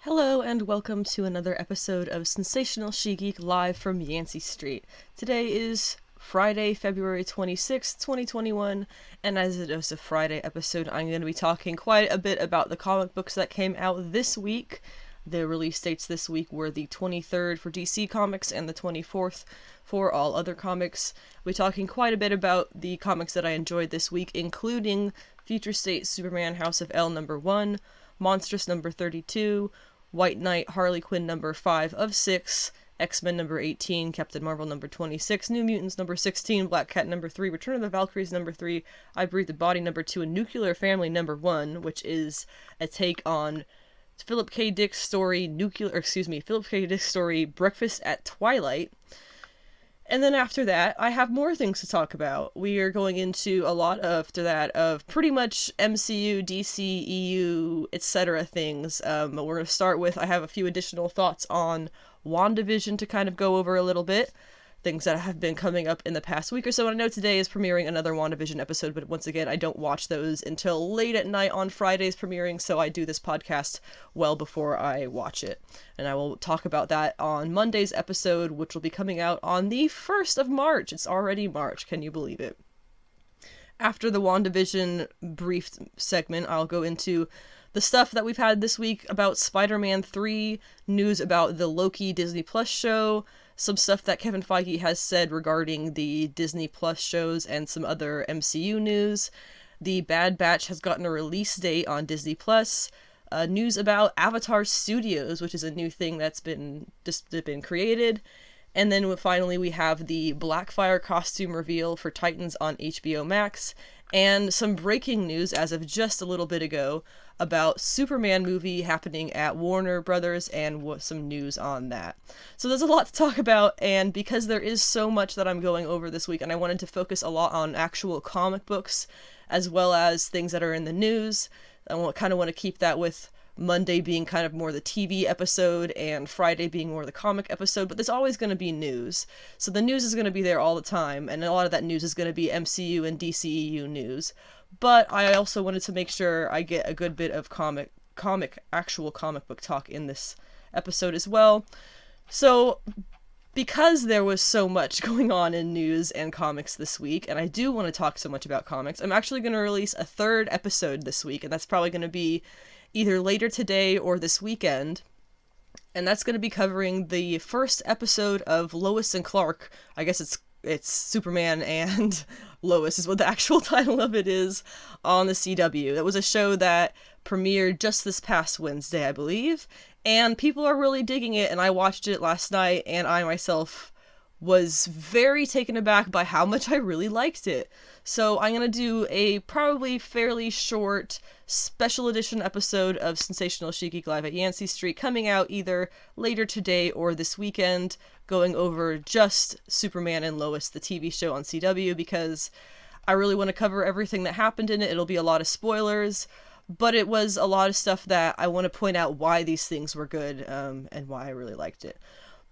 Hello and welcome to another episode of Sensational She-Geek live from Yancy Street. Today is Friday, February 26th, 2021, and as it is a Friday episode, I'm going to be talking quite a bit about the comic books that came out this week. The release dates this week were the 23rd for DC Comics and the 24th for all other comics. We'll be talking quite a bit about the comics that I enjoyed this week, including Future State Superman House of L number 1, Monstress number 32, White Knight Harley Quinn number 5 of 6, X-Men number 18, Captain Marvel number 26, New Mutants number 16, Black Cat number 3, Return of the Valkyries number 3, I Breathe the Body number 2, and Nuclear Family number 1, which is a take on Philip K. Dick's story, Breakfast at Twilight. And then after that, I have more things to talk about. We are going into a lot of pretty much MCU, DCEU, etc. things. We're going to start with, I have a few additional thoughts on WandaVision to kind of go over a little bit. Things that have been coming up in the past week or so. And I know today is premiering another WandaVision episode, but once again, I don't watch those until late at night on Fridays premiering, so I do this podcast well before I watch it. And I will talk about that on Monday's episode, which will be coming out on the 1st of March. It's already March, can you believe it? After the WandaVision brief segment, I'll go into the stuff that we've had this week about Spider-Man 3, news about the Loki Disney Plus show, some stuff that Kevin Feige has said regarding the Disney Plus shows, and some other MCU news. The Bad Batch has gotten a release date on Disney Plus. News about Avatar Studios, which is a new thing that's been created. And then finally we have the Blackfire costume reveal for Titans on HBO Max, and some breaking news as of just a little bit ago about Superman movie happening at Warner Brothers, and some news on that. So there's a lot to talk about, and because there is so much that I'm going over this week, and I wanted to focus a lot on actual comic books as well as things that are in the news, I kind of want to keep that with Monday being kind of more the TV episode and Friday being more the comic episode, but there's always going to be news. So the news is going to be there all the time, and a lot of that news is going to be MCU and DCEU news. But I also wanted to make sure I get a good bit of actual comic book talk in this episode as well. So because there was so much going on in news and comics this week, and I do want to talk so much about comics, I'm actually going to release a third episode this week, and that's probably going to be either later today or this weekend, and that's going to be covering the first episode of Lois and Clark. I guess it's Superman and Lois is what the actual title of it is, on the CW. That was a show that premiered just this past Wednesday, I believe, and people are really digging it, and I watched it last night, and I myself was very taken aback by how much I really liked it. So I'm going to do a probably fairly short special edition episode of Sensational She-Geek Live at Yancy Street, coming out either later today or this weekend, going over just Superman and Lois, the TV show on CW, because I really want to cover everything that happened in it. It'll be a lot of spoilers, but it was a lot of stuff that I want to point out why these things were good, and why I really liked it.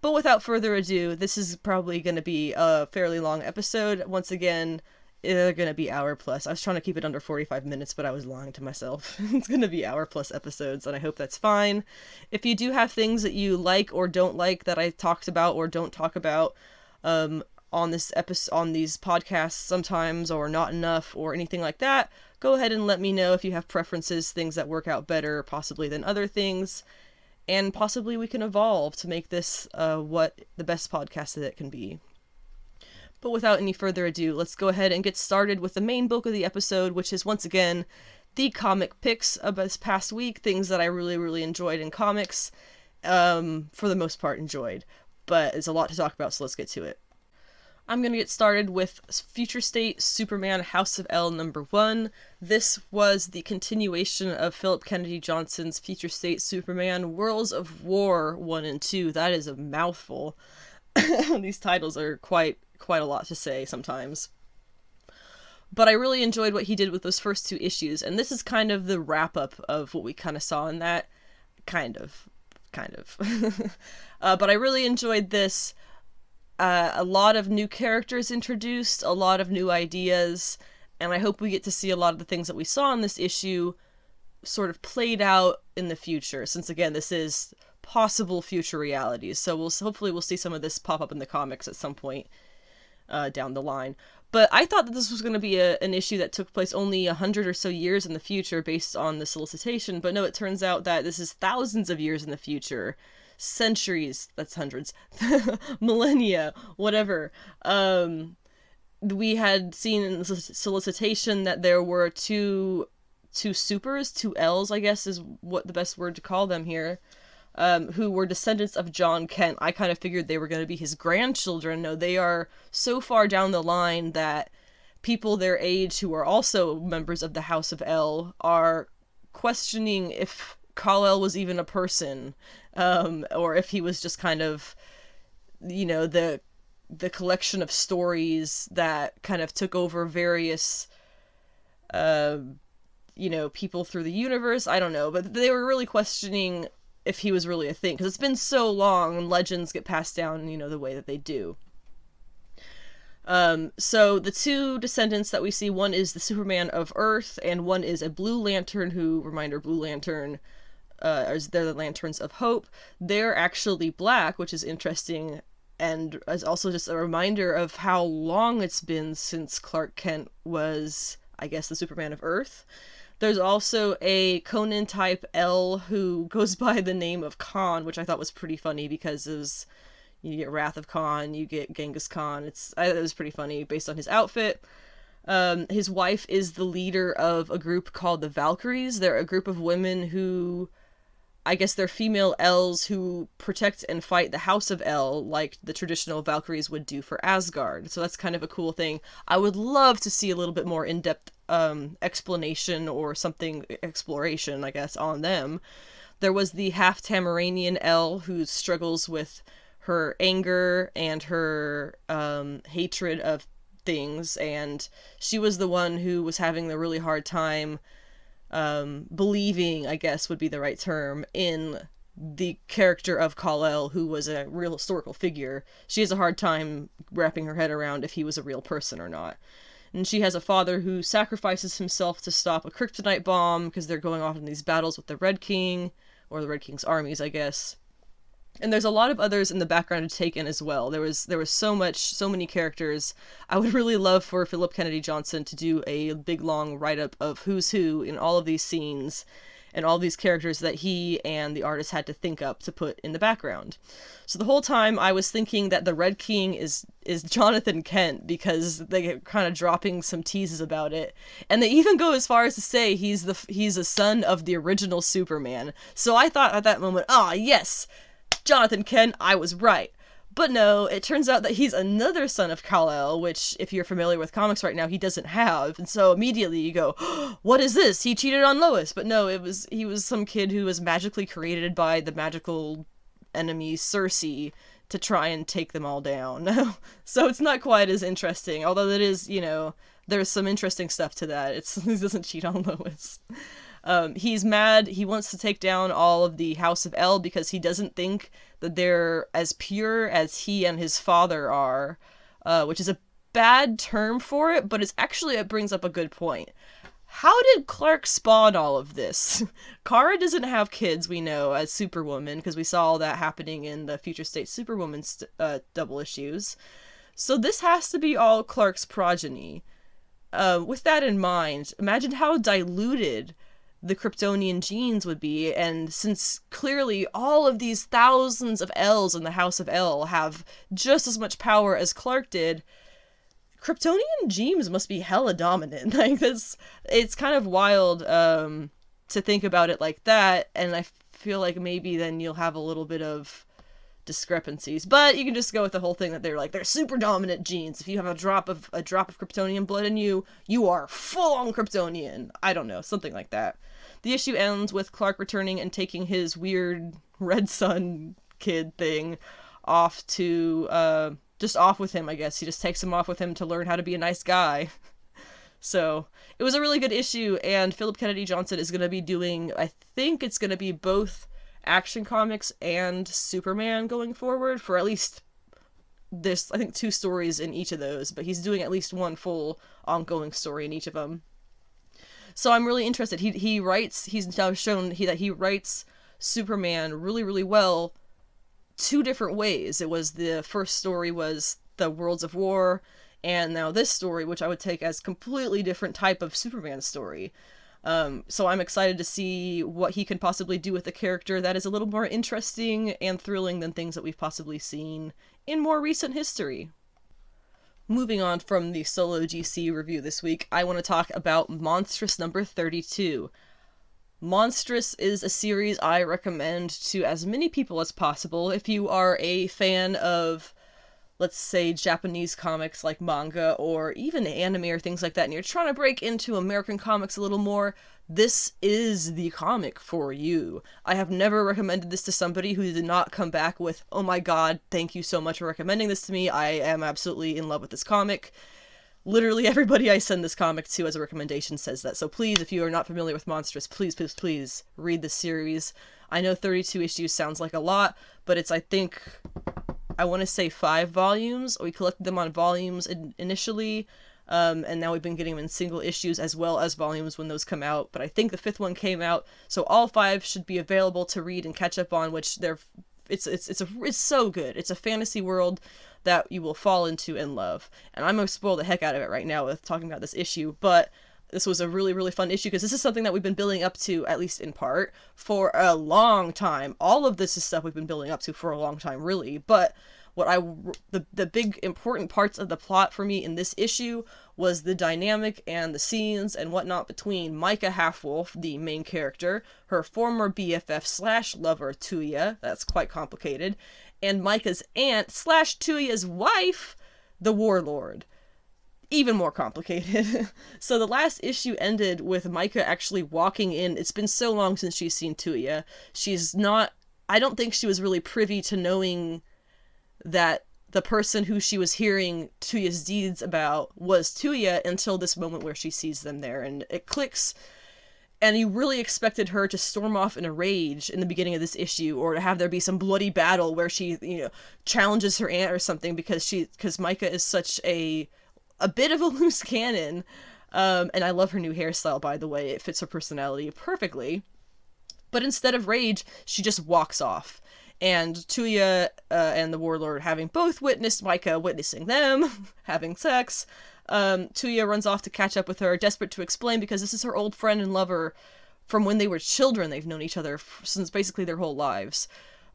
But without further ado, this is probably going to be a fairly long episode. Once again, they're going to be hour plus. I was trying to keep it under 45 minutes, but I was lying to myself. It's going to be hour plus episodes, and I hope that's fine. If you do have things that you like or don't like that I talked about or don't talk about on this episode, on these podcasts sometimes, or not enough, or anything like that, go ahead and let me know if you have preferences, things that work out better possibly than other things. And possibly we can evolve to make this what the best podcast that it can be. But without any further ado, let's go ahead and get started with the main bulk of the episode, which is once again the comic picks of this past week, things that I really, really enjoyed in comics, for the most part enjoyed. But there's a lot to talk about, so let's get to it. I'm going to get started with Future State Superman House of L number 1. This was the continuation of Philip Kennedy Johnson's Future State Superman Worlds of War 1 and 2. That is a mouthful. These titles are quite a lot to say sometimes. But I really enjoyed what he did with those first two issues, and this is kind of the wrap-up of what we kind of saw in that. Kind of. But I really enjoyed this. A lot of new characters introduced, a lot of new ideas, and I hope we get to see a lot of the things that we saw in this issue sort of played out in the future, since again this is possible future realities. So hopefully we'll see some of this pop up in the comics at some point down the line. But I thought that this was going to be an issue that took place only 100 or so years in the future based on the solicitation, but no, it turns out that this is thousands of years in the future. Centuries, that's hundreds, millennia, whatever. We had seen in the solicitation that there were two supers, two L's, I guess is what the best word to call them here, who were descendants of John Kent. I kind of figured they were going to be his grandchildren. No, they are so far down the line that people their age who are also members of the House of L are questioning if Kal-El was even a person, or if he was just kind of, the collection of stories that kind of took over various, people through the universe. I don't know, but they were really questioning if he was really a thing, because it's been so long and legends get passed down, the way that they do. So the two descendants that we see, one is the Superman of Earth, and one is a Blue Lantern, Blue Lantern, they're the Lanterns of Hope. They're actually black, which is interesting, and is also just a reminder of how long it's been since Clark Kent was, I guess, the Superman of Earth. There's also a Conan-type L who goes by the name of Khan, which I thought was pretty funny because you get Wrath of Khan, you get Genghis Khan. I thought it was pretty funny based on his outfit. His wife is the leader of a group called the Valkyries. They're a group of women who, I guess they're female L's who protect and fight the House of L like the traditional Valkyries would do for Asgard. So that's kind of a cool thing. I would love to see a little bit more in-depth explanation or something, exploration, I guess, on them. There was the half Tamaranian L who struggles with her anger and her hatred of things, and she was the one who was having the really hard time believing, I guess would be the right term, in the character of Kal-El, who was a real historical figure. She has a hard time wrapping her head around if he was a real person or not. And she has a father who sacrifices himself to stop a kryptonite bomb because they're going off in these battles with the Red King, or the Red King's armies, I guess. And there's a lot of others in the background to take in as well. There was so many characters. I would really love for Philip Kennedy Johnson to do a big long write-up of who's who in all of these scenes and all these characters that he and the artist had to think up to put in the background. So the whole time I was thinking that the Red King is Jonathan Kent, because they get kind of dropping some teases about it. And they even go as far as to say he's a son of the original Superman. So I thought at that moment, yes, Jonathan Kent, I was right. But no, it turns out that he's another son of Kal-El, which, if you're familiar with comics right now, he doesn't have. And so immediately you go, what is this? He cheated on Lois. But no, he was some kid who was magically created by the magical enemy Cersei to try and take them all down. So it's not quite as interesting, although it is, there's some interesting stuff to that. He doesn't cheat on Lois. He's mad. He wants to take down all of the House of L because he doesn't think that they're as pure as he and his father are, which is a bad term for it, but it brings up a good point. How did Clark spawn all of this? Kara doesn't have kids, we know, as Superwoman, because we saw all that happening in the Future State Superwoman double issues. So this has to be all Clark's progeny. With that in mind, imagine how diluted the Kryptonian genes would be, and since clearly all of these thousands of L's in the House of L have just as much power as Clark did, Kryptonian genes must be hella dominant. It's kind of wild to think about it like that, and I feel like maybe then you'll have a little bit of discrepancies, but you can just go with the whole thing that they're super dominant genes. If you have a drop of Kryptonian blood in you, you are full on Kryptonian. I don't know, something like that. The issue ends with Clark returning and taking his weird red sun kid thing off to just off with him, I guess. He just takes him off with him to learn how to be a nice guy. So it was a really good issue, and Philip Kennedy Johnson is going to be doing, I think it's going to be both Action Comics and Superman going forward for at least this, I think 2 stories in each of those, but he's doing at least one full ongoing story in each of them. So I'm really interested. He's now shown that he writes Superman really, really well, two different ways. It was, the first story was the Worlds of War, and now this story, which I would take as completely different type of Superman story. So I'm excited to see what he can possibly do with a character that is a little more interesting and thrilling than things that we've possibly seen in more recent history. Moving on from the solo GC review this week, I want to talk about Monstress number 32. Monstress is a series I recommend to as many people as possible. If you are a fan of, let's say, Japanese comics like manga or even anime or things like that, and you're trying to break into American comics a little more, this is the comic for you. I have never recommended this to somebody who did not come back with, "Oh my god, thank you so much for recommending this to me. I am absolutely in love with this comic." Literally everybody I send this comic to as a recommendation says that. So please, if you are not familiar with Monstress, please, please, please read this series. I know 32 issues sounds like a lot, but it's, I want to say 5 volumes. We collected them on volumes initially, and now we've been getting them in single issues as well as volumes when those come out. But I think the 5th one came out, so all 5 should be available to read and catch up on. Which it's so good. It's a fantasy world that you will fall into and love. And I'm gonna spoil the heck out of it right now with talking about this issue, but this was a really, really fun issue because this is something that we've been building up to, at least in part, for a long time. All of this is stuff we've been building up to for a long time, really. But the big important parts of the plot for me in this issue was the dynamic and the scenes and whatnot between Micah Halfwolf, the main character, her former BFF / lover, Tuya, that's quite complicated, and Micah's aunt / Tuya's wife, the Warlord. Even more complicated. So the last issue ended with Micah actually walking in. It's been so long since she's seen Tuya. I don't think she was really privy to knowing that the person who she was hearing Tuya's deeds about was Tuya until this moment where she sees them there, and it clicks. And you really expected her to storm off in a rage in the beginning of this issue, or to have there be some bloody battle where she, challenges her aunt or something, because Micah is such a bit of a loose cannon. And I love her new hairstyle, by the way. It fits her personality perfectly. But instead of rage, she just walks off. And Tuya and the Warlord, having both witnessed Micah witnessing them having sex, Tuya runs off to catch up with her, desperate to explain, because this is her old friend and lover from when they were children. They've known each other since basically their whole lives.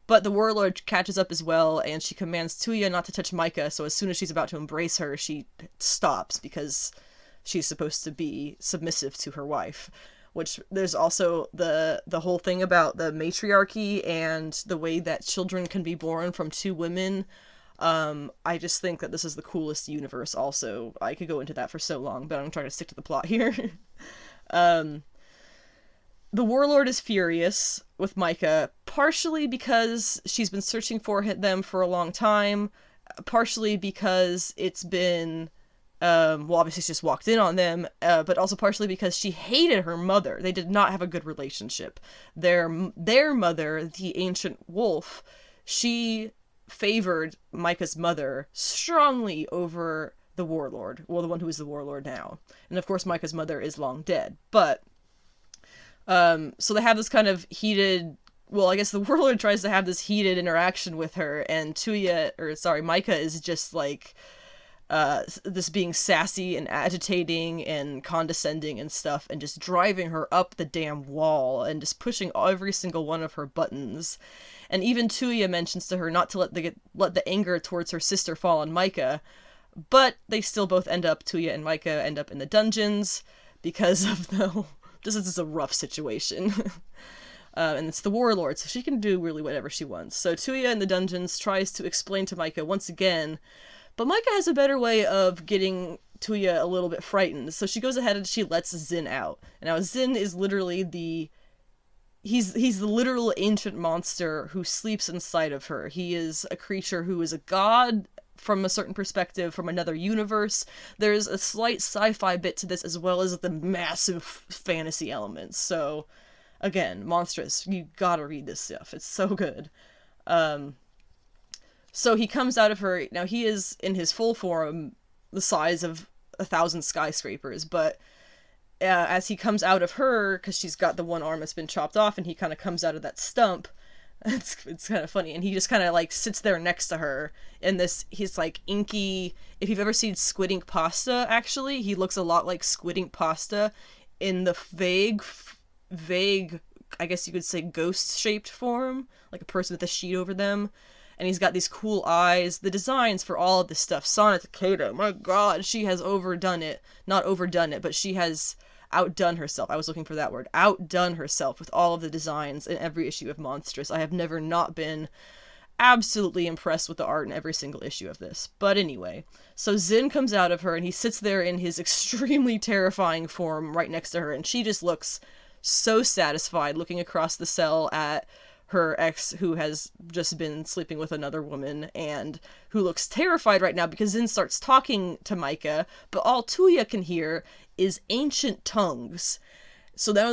But the Warlord catches up as well, and she commands Tuya not to touch Micah, so as soon as she's about to embrace her, she stops, because she's supposed to be submissive to her wife. Which, there's also the whole thing about the matriarchy and the way that children can be born from 2 women. I just think that this is the coolest universe also. I could go into that for so long, but I'm trying to stick to the plot here. The Warlord is furious with Micah, partially because she's been searching for them for a long time, partially because it's been, obviously she just walked in on them, but also partially because she hated her mother. They did not have a good relationship. Their mother, the Ancient Wolf, she favored Micah's mother strongly over the Warlord. Well, the one who is the Warlord now. And of course Micah's mother is long dead. But, so they have this kind of heated, well, I guess the Warlord tries to have this heated interaction with her, and Micah is just like, this being sassy and agitating and condescending and stuff, and just driving her up the damn wall and just pushing every single one of her buttons. And even Tuya mentions to her not to let the anger towards her sister fall on Micah, but they still both Tuya and Micah end up in the dungeons because of this is a rough situation. And it's the Warlord, so she can do really whatever she wants. So Tuya in the dungeons tries to explain to Micah once again, but Micah has a better way of getting Tuya a little bit frightened, so she goes ahead and she lets Zin out. And now Zin is literally he's the literal ancient monster who sleeps inside of her. He is a creature who is a god from a certain perspective, from another universe. There's a slight sci-fi bit to this, as well as the massive fantasy elements. So, again, Monstress, you gotta read this stuff. It's so good. So he comes out of her. Now, he is, in his full form, the size of 1,000 skyscrapers, but as he comes out of her, because she's got the one arm that's been chopped off, and he kind of comes out of that stump. It's kind of funny, and he just kind of like sits there next to her in this, he's like inky, if you've ever seen squid ink pasta, actually, he looks a lot like squid ink pasta in the vague, I guess you could say ghost-shaped form, like a person with a sheet over them, and he's got these cool eyes. The designs for all of this stuff, Sana Takeda, my god, she has not overdone it, but she has outdone herself. I was looking for that word. Outdone herself with all of the designs in every issue of Monstress. I have never not been absolutely impressed with the art in every single issue of this. But anyway, so Zin comes out of her and he sits there in his extremely terrifying form right next to her, and she just looks so satisfied looking across the cell at her ex, who has just been sleeping with another woman and who looks terrified right now because Zin starts talking to Micah, but all Tuya can hear is ancient tongues. So now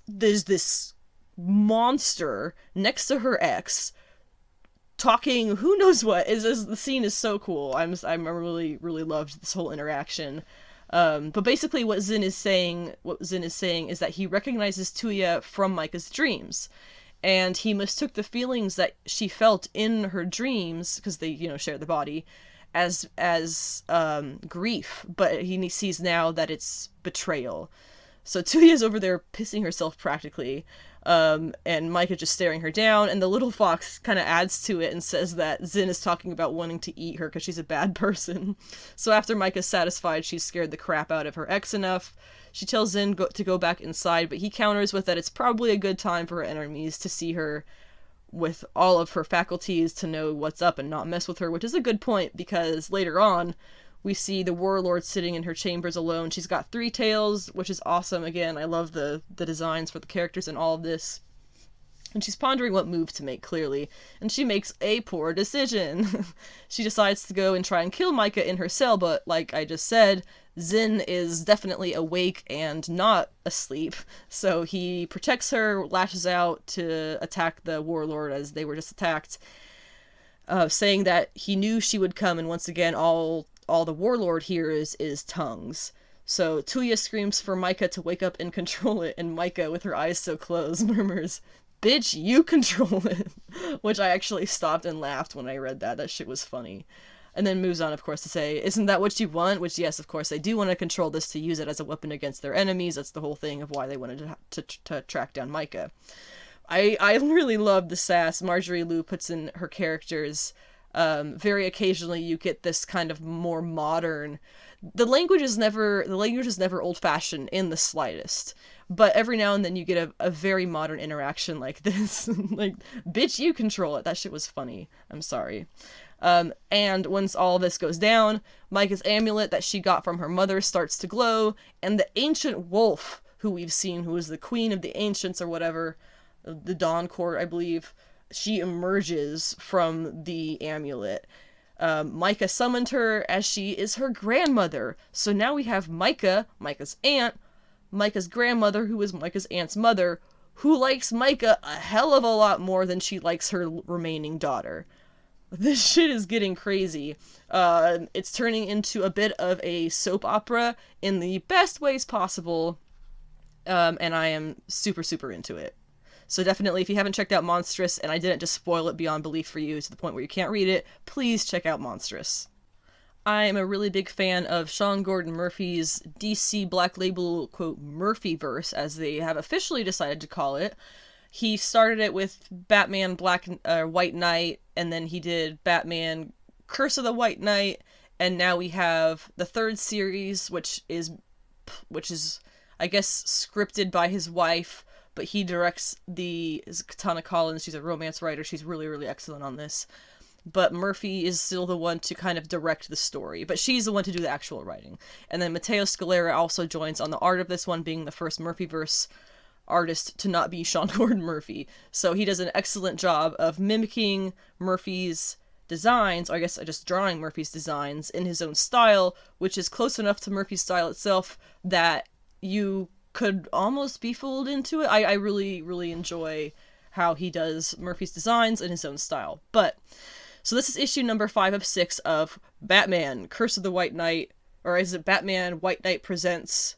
there's this monster next to her ex talking who knows what. The scene is so cool. I really loved this whole interaction. But basically what Zin is saying is that he recognizes Tuya from Micah's dreams. And he mistook the feelings that she felt in her dreams, because they, share the body, as grief. But he sees now that it's betrayal. So Tuya's over there pissing herself practically. And Micah just staring her down, and the little fox kind of adds to it and says that Zin is talking about wanting to eat her because she's a bad person. So after Micah's satisfied she's scared the crap out of her ex enough, she tells Zin to go back inside, but he counters with that it's probably a good time for her enemies to see her with all of her faculties, to know what's up and not mess with her, which is a good point, because later on we see the warlord sitting in her chambers alone. She's got 3 tails, which is awesome. Again, I love the designs for the characters in all of this. And she's pondering what move to make, clearly. And she makes a poor decision. She decides to go and try and kill Micah in her cell, but like I just said, Zin is definitely awake and not asleep. So he protects her, lashes out to attack the warlord as they were just attacked, saying that he knew she would come, and once again, all the warlord hears is tongues. So Tuya screams for Micah to wake up and control it, and Micah, with her eyes so closed, murmurs, "Bitch, you control it," which I actually stopped and laughed when I read that. That shit was funny. And then moves on, of course, to say, "Isn't that what you want?" Which, yes, of course, they do want to control this to use it as a weapon against their enemies. That's the whole thing of why they wanted to track down Micah. I really love the sass Marjorie Liu puts in her characters. Very occasionally you get this kind of more modern, the language is never old-fashioned in the slightest, but every now and then you get a very modern interaction like this. Like, "Bitch, you control it." That shit was funny. I'm sorry. And once all this goes down, Micah's amulet that she got from her mother starts to glow, and the ancient wolf, who we've seen, who is the queen of the ancients or whatever, the Dawn Court, I believe, she emerges from the amulet. Micah summoned her as she is her grandmother. So now we have Micah, Micah's aunt, Micah's grandmother, who is Micah's aunt's mother, who likes Micah a hell of a lot more than she likes her remaining daughter. This shit is getting crazy. It's turning into a bit of a soap opera in the best ways possible. And I am super, super into it. So definitely, if you haven't checked out Monstress, and I didn't just spoil it beyond belief for you to the point where you can't read it, please check out Monstress. I am a really big fan of Sean Gordon Murphy's DC Black Label, quote, Murphyverse, as they have officially decided to call it. He started it with Batman White Knight, and then he did Batman Curse of the White Knight, and now we have the 3rd series, which is, I guess, scripted by his wife, but he directs is Katana Collins. She's a romance writer. She's really, really excellent on this. But Murphy is still the one to kind of direct the story, but she's the one to do the actual writing. And then Matteo Scalera also joins on the art of this one, being the first Murphyverse artist to not be Sean Gordon Murphy. So he does an excellent job of mimicking Murphy's designs, or I guess just drawing Murphy's designs in his own style, which is close enough to Murphy's style itself that you could almost be fooled into it. I really, really enjoy how he does Murphy's designs in his own style. But, so this is issue number 5 of 6 of Batman, Curse of the White Knight, or is it Batman White Knight presents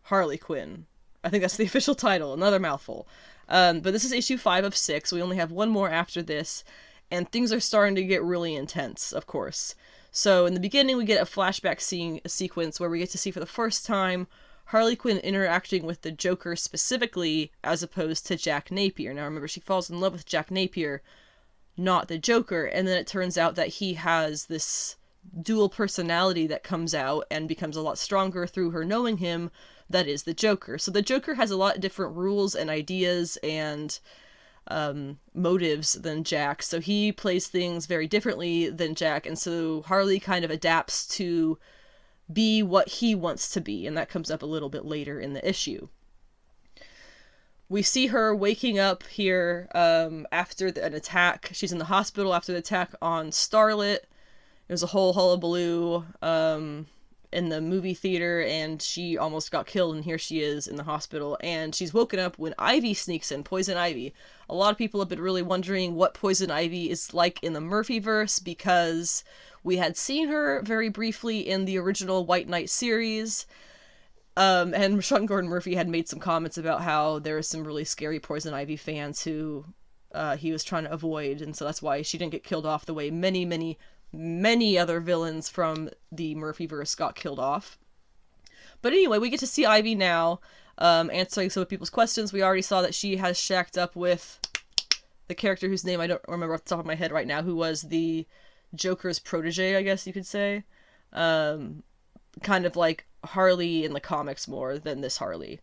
Harley Quinn. I think that's the official title, another mouthful. But this is issue 5 of 6. We only have one more after this, and things are starting to get really intense, of course. So in the beginning, we get a flashback sequence where we get to see for the first time Harley Quinn interacting with the Joker specifically, as opposed to Jack Napier. Now remember, she falls in love with Jack Napier, not the Joker, and then it turns out that he has this dual personality that comes out and becomes a lot stronger through her knowing him, that is the Joker. So the Joker has a lot of different rules and ideas and motives than Jack, so he plays things very differently than Jack, and so Harley kind of adapts to be what he wants to be, and that comes up a little bit later in the issue. We see her waking up here after an attack. She's in the hospital after the attack on Starlet. There's a whole hullabaloo in the movie theater, and she almost got killed, and here she is in the hospital, and she's woken up when Ivy sneaks in, Poison Ivy. A lot of people have been really wondering what Poison Ivy is like in the Murphyverse, because we had seen her very briefly in the original White Knight series, and Sean Gordon Murphy had made some comments about how there are some really scary Poison Ivy fans who he was trying to avoid, and so that's why she didn't get killed off the way many other villains from the Murphyverse got killed off. But anyway, we get to see Ivy now, answering some of people's questions. We already saw that she has shacked up with the character whose name I don't remember off the top of my head right now, who was the Joker's protege, I guess you could say. Kind of like Harley in the comics more than this Harley.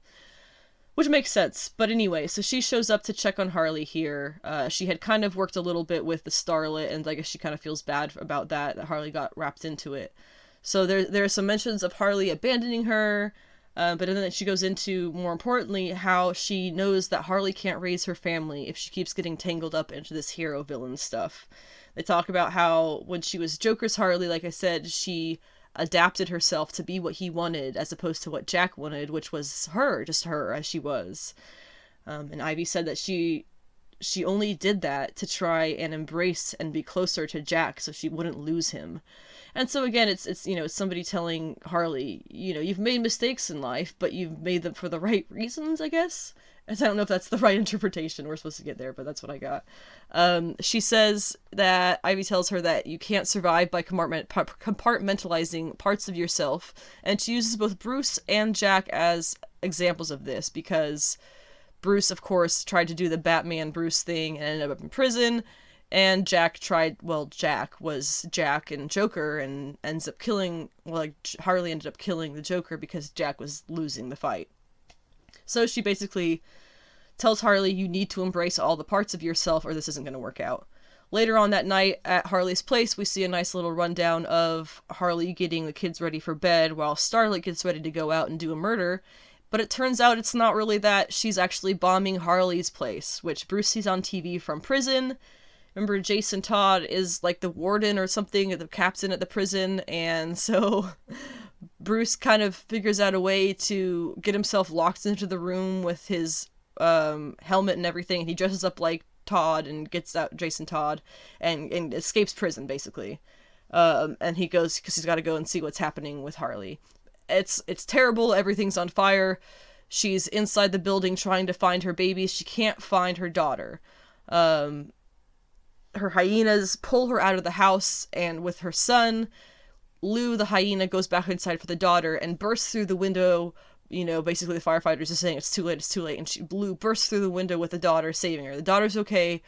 Which makes sense. But anyway, so she shows up to check on Harley here. She had kind of worked a little bit with the Starlet, and I guess she kind of feels bad about that Harley got wrapped into it. So there are some mentions of Harley abandoning her, but then she goes into, more importantly, how she knows that Harley can't raise her family if she keeps getting tangled up into this hero-villain stuff. They talk about how when she was Joker's Harley, like I said, she adapted herself to be what he wanted as opposed to what Jack wanted, which was her, just her as she was. And Ivy said that she only did that to try and embrace and be closer to Jack so she wouldn't lose him. And so again, it's somebody telling Harley, you've made mistakes in life, but you've made them for the right reasons, I guess. I don't know if that's the right interpretation. We're supposed to get there, but that's what I got. She says that Ivy tells her that you can't survive by compartmentalizing parts of yourself, and she uses both Bruce and Jack as examples of this, because Bruce, of course, tried to do the Batman Bruce thing and ended up in prison, and Jack was Jack and Joker and ends up killing, Harley ended up killing the Joker because Jack was losing the fight. So she basically tells Harley, you need to embrace all the parts of yourself or this isn't going to work out. Later on that night at Harley's place, we see a nice little rundown of Harley getting the kids ready for bed while Starlet gets ready to go out and do a murder. But it turns out it's not really that. She's actually bombing Harley's place, which Bruce sees on TV from prison. Remember, Jason Todd is like the warden or something, the captain at the prison, and so Bruce kind of figures out a way to get himself locked into the room with his helmet and everything, and he dresses up like Todd and gets out Jason Todd and escapes prison, basically. And he goes, because he's got to go and see what's happening with Harley. It's terrible, everything's on fire. She's inside the building trying to find her babies. She can't find her daughter. Her hyenas pull her out of the house, and with her son, Lou the hyena goes back inside for the daughter and bursts through the window. Basically the firefighters are saying it's too late, and Lou bursts through the window with the daughter, saving her. The daughter's okay,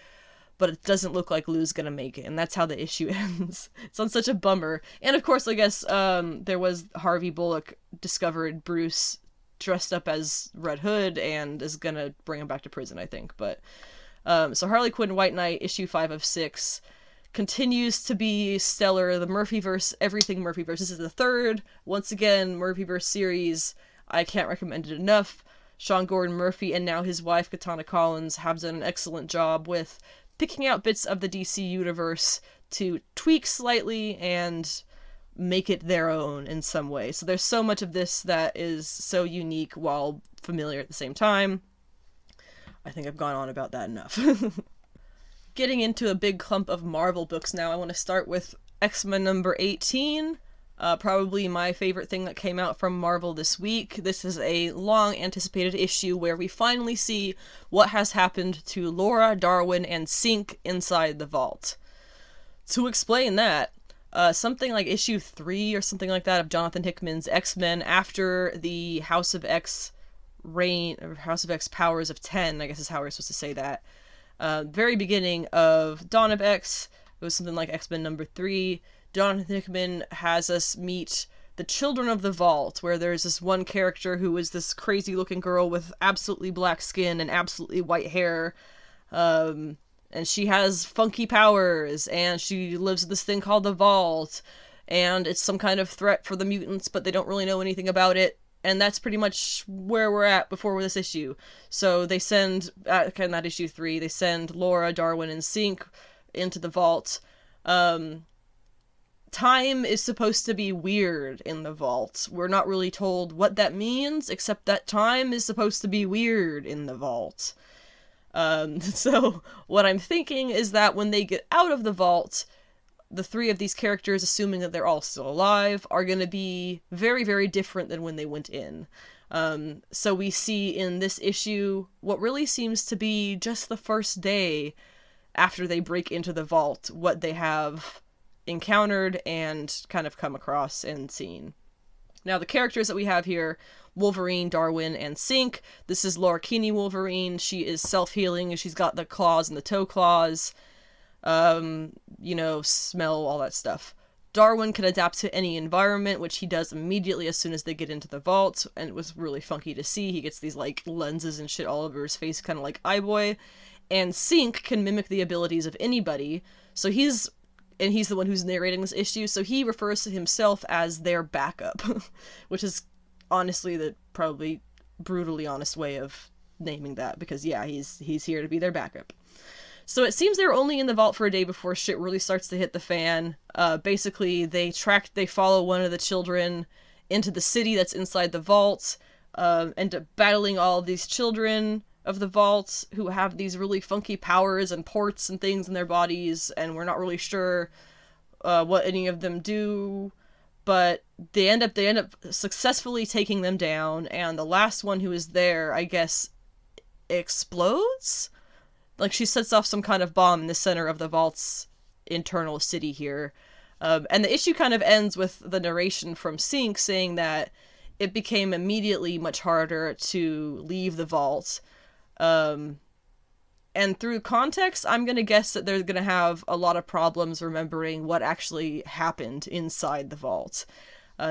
but it doesn't look like Lou's gonna make it, and that's how the issue ends. It's on such a bummer. And of course, I guess, there was Harvey Bullock discovered Bruce dressed up as Red Hood and is gonna bring him back to prison, I think, but so Harley Quinn White Knight, issue 5 of 6, continues to be stellar. The Murphyverse, everything Murphyverse. This is the third, once again, Murphyverse series. I can't recommend it enough. Sean Gordon Murphy and now his wife, Katana Collins, have done an excellent job with picking out bits of the DC universe to tweak slightly and make it their own in some way. So there's so much of this that is so unique while familiar at the same time. I think I've gone on about that enough. Getting into a big clump of Marvel books now, I want to start with X-Men number 18, Probably my favorite thing that came out from Marvel this week. This is a long-anticipated issue where we finally see what has happened to Laura, Darwin, and Synch inside the vault. To explain that, something like issue 3 or something like that of Jonathan Hickman's X-Men, after the House of X Powers of 10, I guess is how we're supposed to say that. Very beginning of Dawn of X, it was something like X-Men number 3. Jonathan Hickman has us meet the Children of the Vault, where there's this one character who is this crazy-looking girl with absolutely black skin and absolutely white hair, and she has funky powers, and she lives in this thing called the Vault, and it's some kind of threat for the mutants, but they don't really know anything about it, and that's pretty much where we're at before this issue. So they send, in that issue 3, they send Laura, Darwin, and Synch into the Vault. Time is supposed to be weird in the Vault. We're not really told what that means, except that time is supposed to be weird in the Vault. So what I'm thinking is that when they get out of the Vault, the 3 of these characters, assuming that they're all still alive, are going to be very, very different than when they went in. So we see in this issue what really seems to be just the first day after they break into the Vault, what they have encountered and kind of come across and seen. Now, the characters that we have here, Wolverine, Darwin, and Synch. This is Laura Kinney Wolverine. She is self-healing, and she's got the claws and the toe claws. Smell, all that stuff. Darwin can adapt to any environment, which he does immediately as soon as they get into the Vault, and it was really funky to see. He gets these, lenses and shit all over his face, kind of like Eye-Boy. And Synch can mimic the abilities of anybody, so he's the one who's narrating this issue, so he refers to himself as their backup, which is honestly the probably brutally honest way of naming that, because yeah, he's here to be their backup. So it seems they're only in the Vault for a day before shit really starts to hit the fan. Basically, they follow one of the children into the city that's inside the Vault, end up battling all of these children of the Vault who have these really funky powers and ports and things in their bodies, and we're not really sure what any of them do, but they end up successfully taking them down, and the last one who is there, I guess, explodes? She sets off some kind of bomb in the center of the Vault's internal city here. And the issue kind of ends with the narration from Synch saying that it became immediately much harder to leave the Vault. And through context, I'm going to guess that they're going to have a lot of problems remembering what actually happened inside the Vault.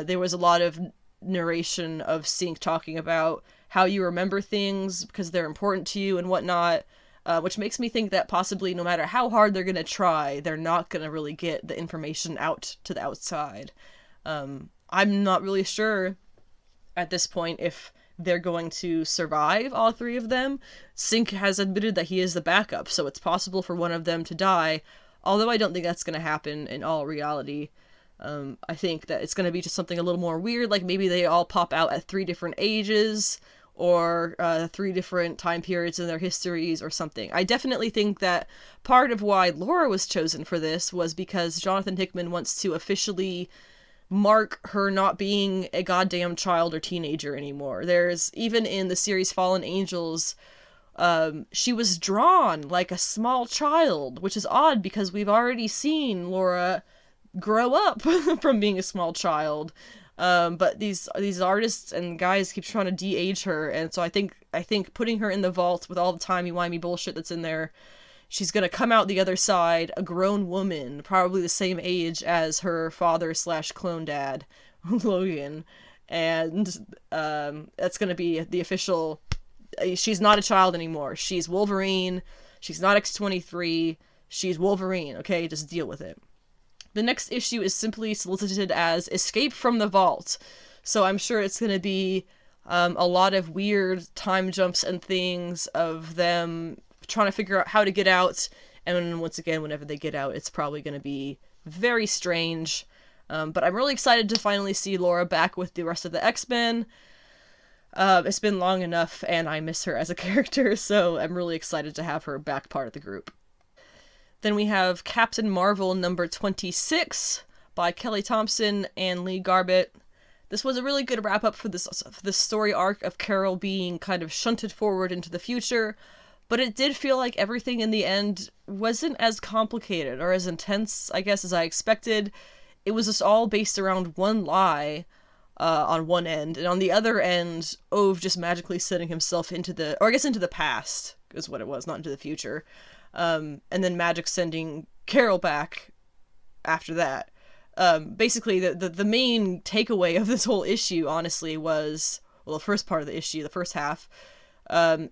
There was a lot of narration of Synch talking about how you remember things because they're important to you and whatnot, which makes me think that possibly no matter how hard they're going to try, they're not going to really get the information out to the outside. I'm not really sure at this point if they're going to survive, all 3 of them. Synch has admitted that he is the backup, so it's possible for one of them to die, although I don't think that's going to happen in all reality. I think that it's going to be just something a little more weird, like maybe they all pop out at 3 different ages, or 3 different time periods in their histories or something. I definitely think that part of why Laura was chosen for this was because Jonathan Hickman wants to officially mark her not being a goddamn child or teenager anymore. There's, even in the series Fallen Angels, she was drawn like a small child, which is odd because we've already seen Laura grow up from being a small child. But these artists and guys keep trying to de-age her, and so I think putting her in the Vault with all the timey-wimey bullshit that's in there, she's gonna come out the other side a grown woman, probably the same age as her father/clone dad, Logan, and that's gonna be the official. She's not a child anymore. She's Wolverine. She's not X-23. She's Wolverine. Okay, just deal with it. The next issue is simply solicited as Escape from the Vault, so I'm sure it's going to be a lot of weird time jumps and things of them trying to figure out how to get out, and once again, whenever they get out, it's probably going to be very strange, but I'm really excited to finally see Laura back with the rest of the X-Men. It's been long enough, and I miss her as a character, so I'm really excited to have her back part of the group. Then we have Captain Marvel number 26, by Kelly Thompson and Leigh Garbett. This was a really good wrap-up for this story arc of Carol being kind of shunted forward into the future, but it did feel like everything in the end wasn't as complicated or as intense, I guess, as I expected. It was just all based around one lie on one end, and on the other end, Ove just magically sending himself into the past, is what it was, not into the future. And then magic sending Carol back after that. Basically, the main takeaway of this whole issue, honestly, was, well, the first part of the issue, the first half,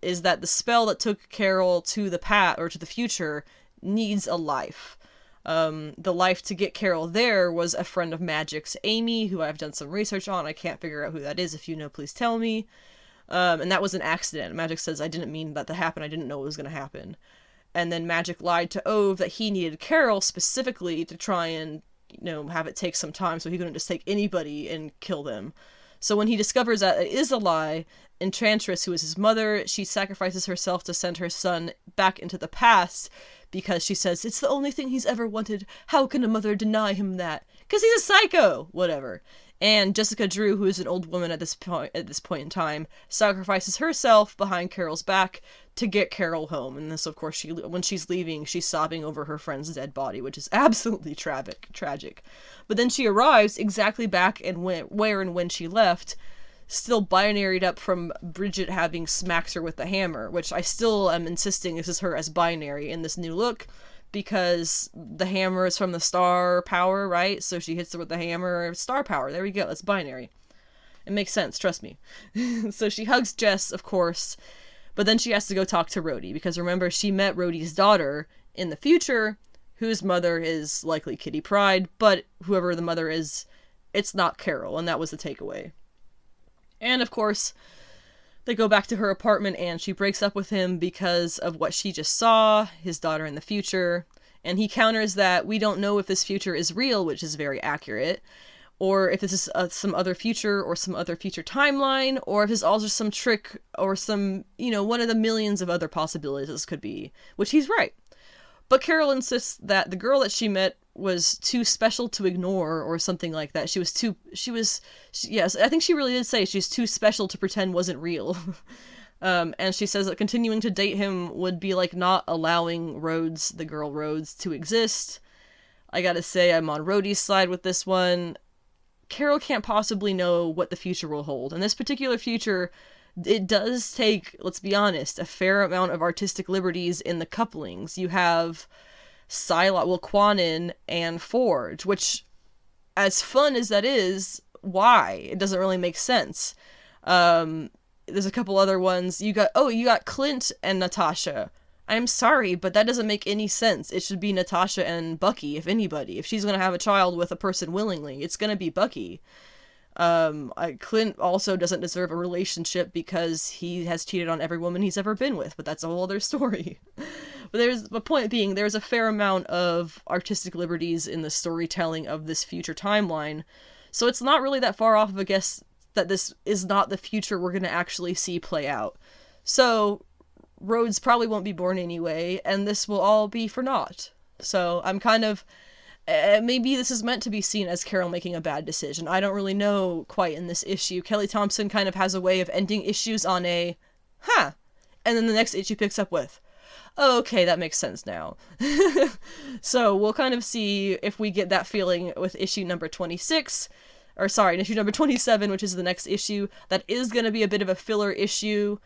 is that the spell that took Carol to the future needs a life. The life to get Carol there was a friend of Magic's, Amy, who I've done some research on. I can't figure out who that is. If you know, please tell me. And that was an accident. Magic says, I didn't mean that to happen. I didn't know it was going to happen. And then Magic lied to Ove that he needed Carol specifically to try and, have it take some time so he couldn't just take anybody and kill them. So when he discovers that it is a lie, Enchantress, who is his mother, she sacrifices herself to send her son back into the past because she says, it's the only thing he's ever wanted. How can a mother deny him that? Because he's a psycho! Whatever. And Jessica Drew, who is an old woman at this point in time, sacrifices herself behind Carol's back to get Carol home. And this, of course, when she's leaving, she's sobbing over her friend's dead body, which is absolutely tragic. But then she arrives exactly back and where and when she left, still binaried up from Bridget having smacked her with the hammer, which I still am insisting this is her as binary in this new look, because the hammer is from the star power, right? So she hits her with the hammer, star power. There we go. That's binary. It makes sense. Trust me. So she hugs Jess, of course, but then she has to go talk to Rhodey, because remember, she met Rhodey's daughter in the future, whose mother is likely Kitty Pryde, but whoever the mother is, it's not Carol, and that was the takeaway. And of course, they go back to her apartment and she breaks up with him because of what she just saw, his daughter in the future. And he counters that we don't know if this future is real, which is very accurate, or if this is some other future or some other future timeline, or if it's all just some trick or some, one of the millions of other possibilities this could be, which he's right. But Carol insists that the girl that she met was too special to ignore, or something like that. Yes, I think she really did say she's too special to pretend wasn't real. And she says that continuing to date him would be like not allowing the girl Rhodes, to exist. I gotta say, I'm on Rhodey's side with this one. Carol can't possibly know what the future will hold. And this particular future, it does take, let's be honest, a fair amount of artistic liberties in the couplings. You have Quanin and Forge, which, as fun as that is, why? It doesn't really make sense. There's a couple other ones. You got Clint and Natasha. I'm sorry, but that doesn't make any sense. It should be Natasha and Bucky, if anybody. If she's gonna have a child with a person willingly, it's gonna be Bucky. Clint also doesn't deserve a relationship because he has cheated on every woman he's ever been with, but that's a whole other story. But the point being, there's a fair amount of artistic liberties in the storytelling of this future timeline, so it's not really that far off of a guess that this is not the future we're going to actually see play out. So Rhodes probably won't be born anyway, and this will all be for naught. So I'm kind of... maybe this is meant to be seen as Carol making a bad decision. I don't really know quite in this issue. Kelly Thompson kind of has a way of ending issues on a, and then the next issue picks up with, oh, okay, that makes sense now. So we'll kind of see if we get that feeling with issue number 26, issue number 27, which is the next issue. That is going to be a bit of a filler issue.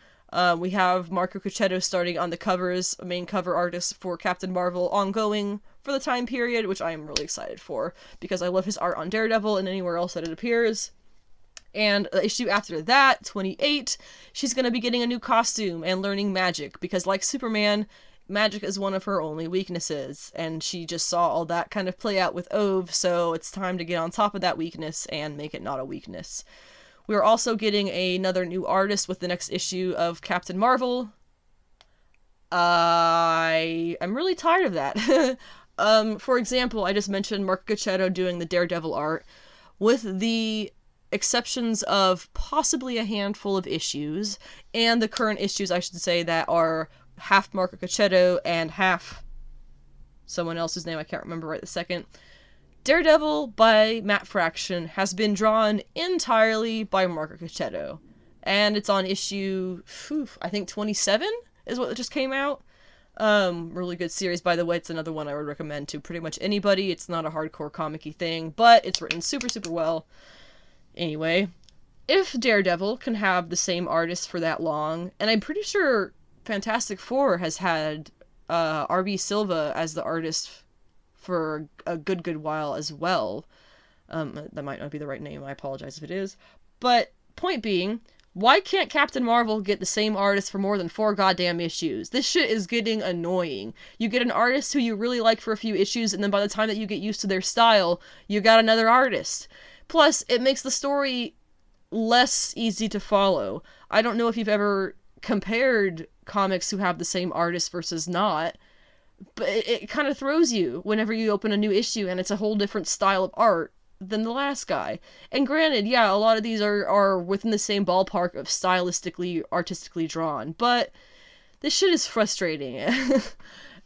We have Marco Cucchetto starting on the covers, main cover artist for Captain Marvel, ongoing for the time period, which I am really excited for, because I love his art on Daredevil and anywhere else that it appears. And the issue after that, 28, she's going to be getting a new costume and learning magic, because like Superman, magic is one of her only weaknesses, and she just saw all that kind of play out with Ove, so it's time to get on top of that weakness and make it not a weakness. We're also getting another new artist with the next issue of Captain Marvel. I'm really tired of that. For example, I just mentioned Mark Cucchetto doing the Daredevil art. With the exceptions of possibly a handful of issues, and the current issues, I should say, that are half Mark Cucchetto and half someone else's name I can't remember right this second. Daredevil by Matt Fraction has been drawn entirely by Marco Checchetto. And it's on issue, I think 27 is what just came out. Really good series, by the way. It's another one I would recommend to pretty much anybody. It's not a hardcore comic-y thing, but it's written super, super well. Anyway, if Daredevil can have the same artist for that long, and I'm pretty sure Fantastic Four has had R.B. Silva as the artist for a good while as well. That might not be the right name, I apologize if it is. But, point being, why can't Captain Marvel get the same artist for more than 4 goddamn issues? This shit is getting annoying. You get an artist who you really like for a few issues, and then by the time that you get used to their style, you got another artist. Plus, it makes the story less easy to follow. I don't know if you've ever compared comics who have the same artist versus not, but it kind of throws you whenever you open a new issue and it's a whole different style of art than the last guy. And granted, yeah, a lot of these are within the same ballpark of stylistically, artistically drawn, but this shit is frustrating.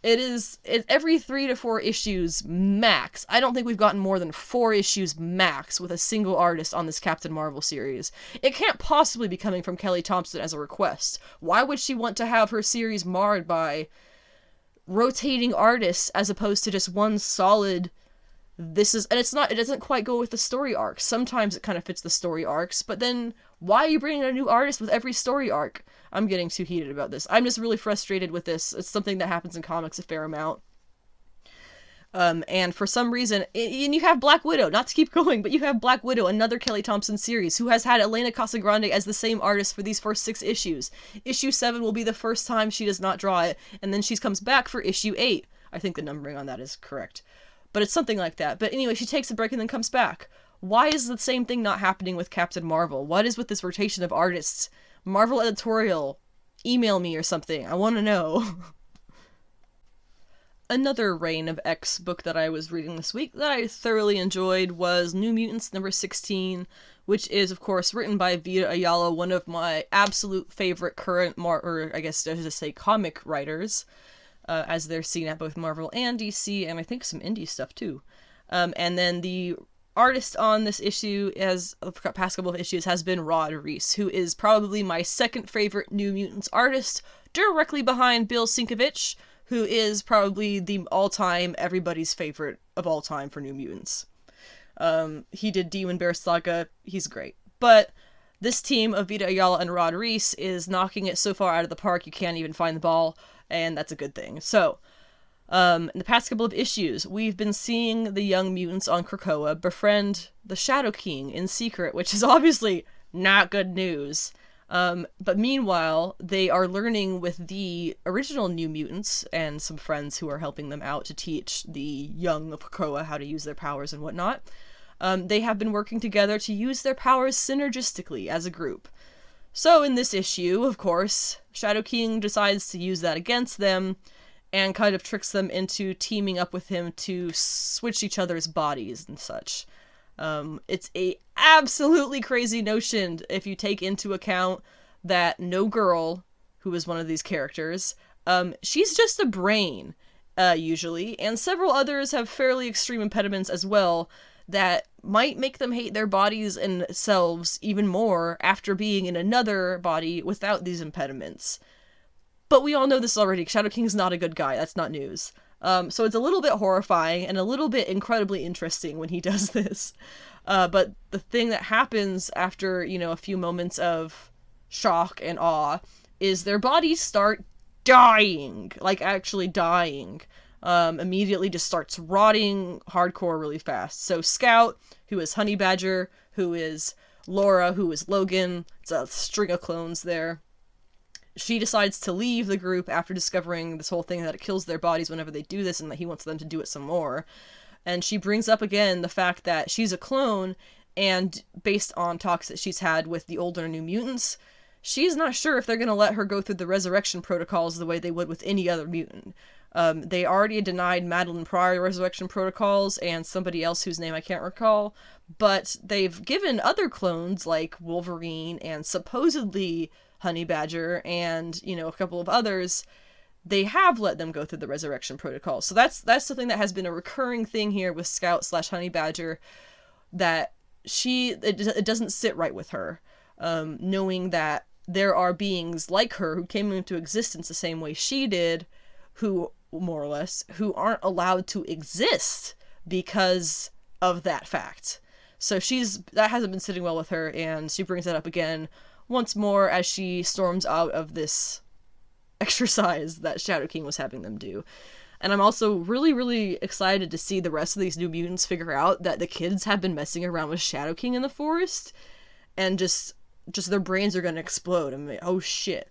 It's every 3 to 4 issues max. I don't think we've gotten more than 4 issues max with a single artist on this Captain Marvel series. It can't possibly be coming from Kelly Thompson as a request. Why would she want to have her series marred by rotating artists as opposed to just one solid... And it doesn't quite go with the story arcs. Sometimes it kind of fits the story arcs, but then why are you bringing a new artist with every story arc? I'm getting too heated about this. I'm just really frustrated with this. It's something that happens in comics a fair amount. And for some reason, and you have Black Widow, not to keep going, but you have Black Widow, another Kelly Thompson series, who has had Elena Casagrande as the same artist for these first 6 issues. Issue 7 will be the first time she does not draw it, and then she comes back for issue 8. I think the numbering on that is correct. But it's something like that. But anyway, she takes a break and then comes back. Why is the same thing not happening with Captain Marvel? What is with this rotation of artists? Marvel editorial, email me or something. I want to know. Another Reign of X book that I was reading this week that I thoroughly enjoyed was New Mutants number 16, which is, of course, written by Vita Ayala, one of my absolute favorite current, comic writers. As they're seen at both Marvel and DC, and I think some indie stuff too. And then the artist on this issue, past couple of issues, has been Rod Reese, who is probably my second favorite New Mutants artist, directly behind Bill Sienkiewicz, who is probably the all-time, everybody's favorite of all time for New Mutants. He did Demon Bear Saga, he's great. But this team of Vita Ayala and Rod Reese is knocking it so far out of the park you can't even find the ball, and that's a good thing. So, in the past couple of issues, we've been seeing the young mutants on Krakoa befriend the Shadow King in secret, which is obviously not good news. But meanwhile, they are learning with the original New Mutants and some friends who are helping them out to teach the young of Krakoa how to use their powers and whatnot. They have been working together to use their powers synergistically as a group. So in this issue, of course, Shadow King decides to use that against them and kind of tricks them into teaming up with him to switch each other's bodies and such. It's a absolutely crazy notion if you take into account that No Girl, who is one of these characters, she's just a brain, usually, and several others have fairly extreme impediments as well that might make them hate their bodies and selves even more after being in another body without these impediments. But we all know this already. Shadow King's not a good guy. That's not news. So it's a little bit horrifying and a little bit incredibly interesting when he does this. But the thing that happens after, a few moments of shock and awe is their bodies start dying. Like, actually dying. Immediately just starts rotting hardcore really fast. So Scout, who is Honey Badger, who is Laura, who is Logan, it's a string of clones there. She decides to leave the group after discovering this whole thing that it kills their bodies whenever they do this and that he wants them to do it some more. And she brings up again the fact that she's a clone, and based on talks that she's had with the older New Mutants, she's not sure if they're going to let her go through the resurrection protocols the way they would with any other mutant. They already denied Madeline Pryor resurrection protocols and somebody else whose name I can't recall, but they've given other clones like Wolverine and supposedly Honey Badger and, a couple of others they have let them go through the resurrection protocol. So that's something that has been a recurring thing here with Scout/Honey Badger, that it doesn't sit right with her, knowing that there are beings like her who came into existence the same way she did, who, more or less, who aren't allowed to exist because of that fact. So that hasn't been sitting well with her, and she brings that up again once more as she storms out of this exercise that Shadow King was having them do. And I'm also really, really excited to see the rest of these New Mutants figure out that the kids have been messing around with Shadow King in the forest, and just their brains are going to explode. I'm like, oh shit.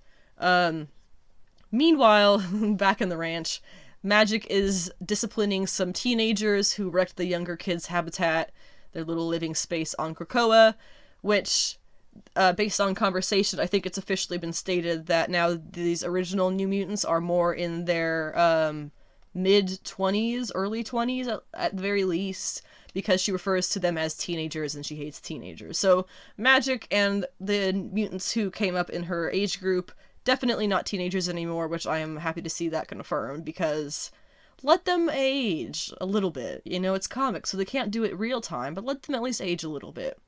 Meanwhile, back in the ranch, Magic is disciplining some teenagers who wrecked the younger kids' habitat, their little living space on Krakoa, which, based on conversation, I think it's officially been stated that now these original New Mutants are more in their mid-20s, early 20s at the very least, because she refers to them as teenagers and she hates teenagers. So Magic and the mutants who came up in her age group, definitely not teenagers anymore, which I am happy to see that confirmed, because let them age a little bit. You know, it's comics, so they can't do it real time, but let them at least age a little bit.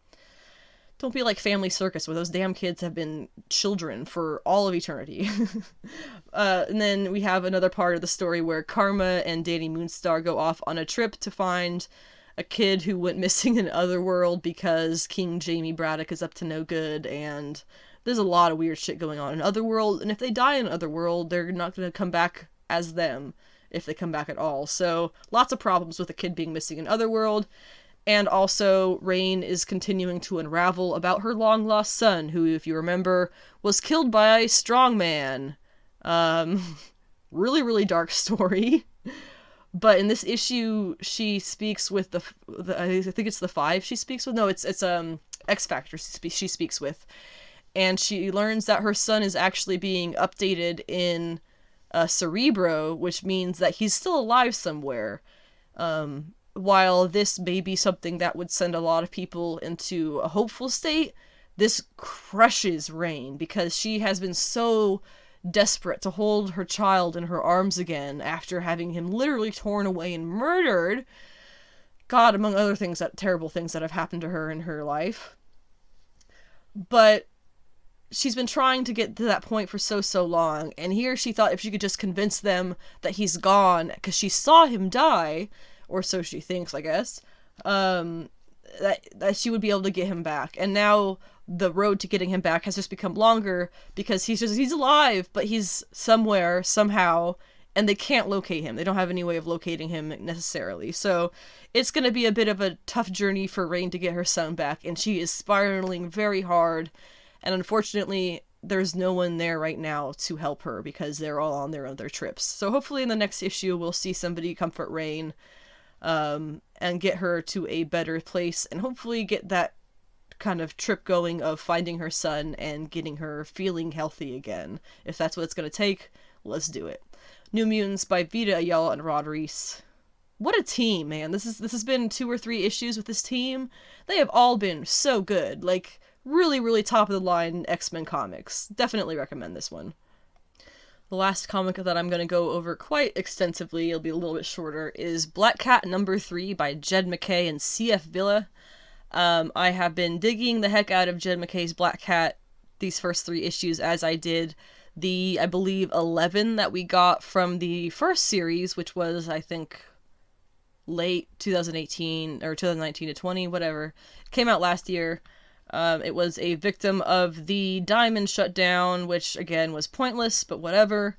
Don't be like Family Circus, where those damn kids have been children for all of eternity. And then we have another part of the story where Karma and Danny Moonstar go off on a trip to find a kid who went missing in Otherworld because King Jamie Braddock is up to no good, and there's a lot of weird shit going on in Otherworld, and if they die in Otherworld, they're not going to come back as them, if they come back at all. So, lots of problems with a kid being missing in Otherworld. And also, Rain is continuing to unravel about her long-lost son, who, if you remember, was killed by a strongman. Really, really dark story. But in this issue, she speaks with the I think it's the 5 she speaks with? No, it's X Factor she speaks with. And she learns that her son is actually being updated in Cerebro, which means that he's still alive somewhere. While this may be something that would send a lot of people into a hopeful state, this crushes Rain, because she has been so desperate to hold her child in her arms again after having him literally torn away and murdered. God, among other things, terrible things that have happened to her in her life. But she's been trying to get to that point for so long, and here she thought if she could just convince them that he's gone, because she saw him die, or so she thinks, I guess, that she would be able to get him back. And now the road to getting him back has just become longer, because he's alive, but he's somewhere, somehow, and they can't locate him. They don't have any way of locating him necessarily. So it's going to be a bit of a tough journey for Rain to get her son back, and she is spiraling very hard. And unfortunately, there's no one there right now to help her, because they're all on their other trips. So hopefully in the next issue, we'll see somebody comfort Rain, and get her to a better place, and hopefully get that kind of trip going of finding her son and getting her feeling healthy again. If that's what it's going to take, let's do it. New Mutants by Vita Ayala and Rod Reese. What a team, man. This has been 2 or 3 issues with this team. They have all been so good. Like, really, really top of the line X-Men comics. Definitely recommend this one. The last comic that I'm going to go over quite extensively, it'll be a little bit shorter, is Black Cat number 3 by Jed McKay and CF Villa. I have been digging the heck out of Jed McKay's Black Cat these first 3 issues, as I did the, I believe, 11 that we got from the first series, which was, I think, late 2018, or 2019 to 20, whatever. It came out last year. It was a victim of the Diamond shutdown, which, again, was pointless, but whatever.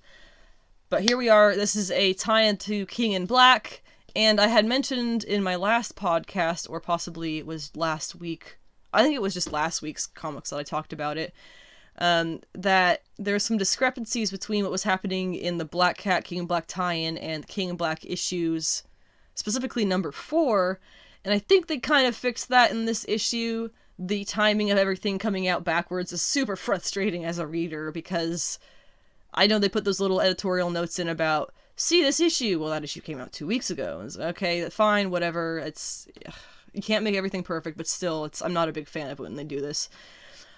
But here we are. This is a tie-in to King in Black, and I had mentioned in my last podcast, or possibly it was last week, I think it was just last week's comics that I talked about it, that there's some discrepancies between what was happening in the Black Cat, King in Black tie-in and King in Black issues, specifically number 4, and I think they kind of fixed that in this issue. The timing of everything coming out backwards is super frustrating as a reader, because I know they put those little editorial notes in about, see this issue, well, that issue came out 2 weeks ago. It's okay, fine, whatever. You can't make everything perfect, but still, I'm not a big fan of it when they do this.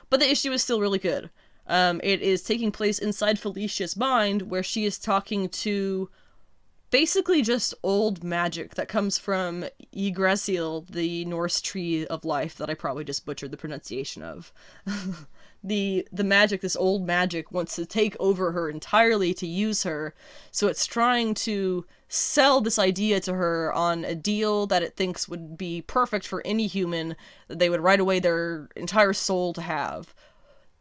But the issue is still really good. It is taking place inside Felicia's mind, where she is talking to basically just old magic that comes from Yggdrasil, the Norse tree of life that I probably just butchered the pronunciation of. The magic, this old magic, wants to take over her entirely to use her, so it's trying to sell this idea to her on a deal that it thinks would be perfect for any human, that they would write away their entire soul to have.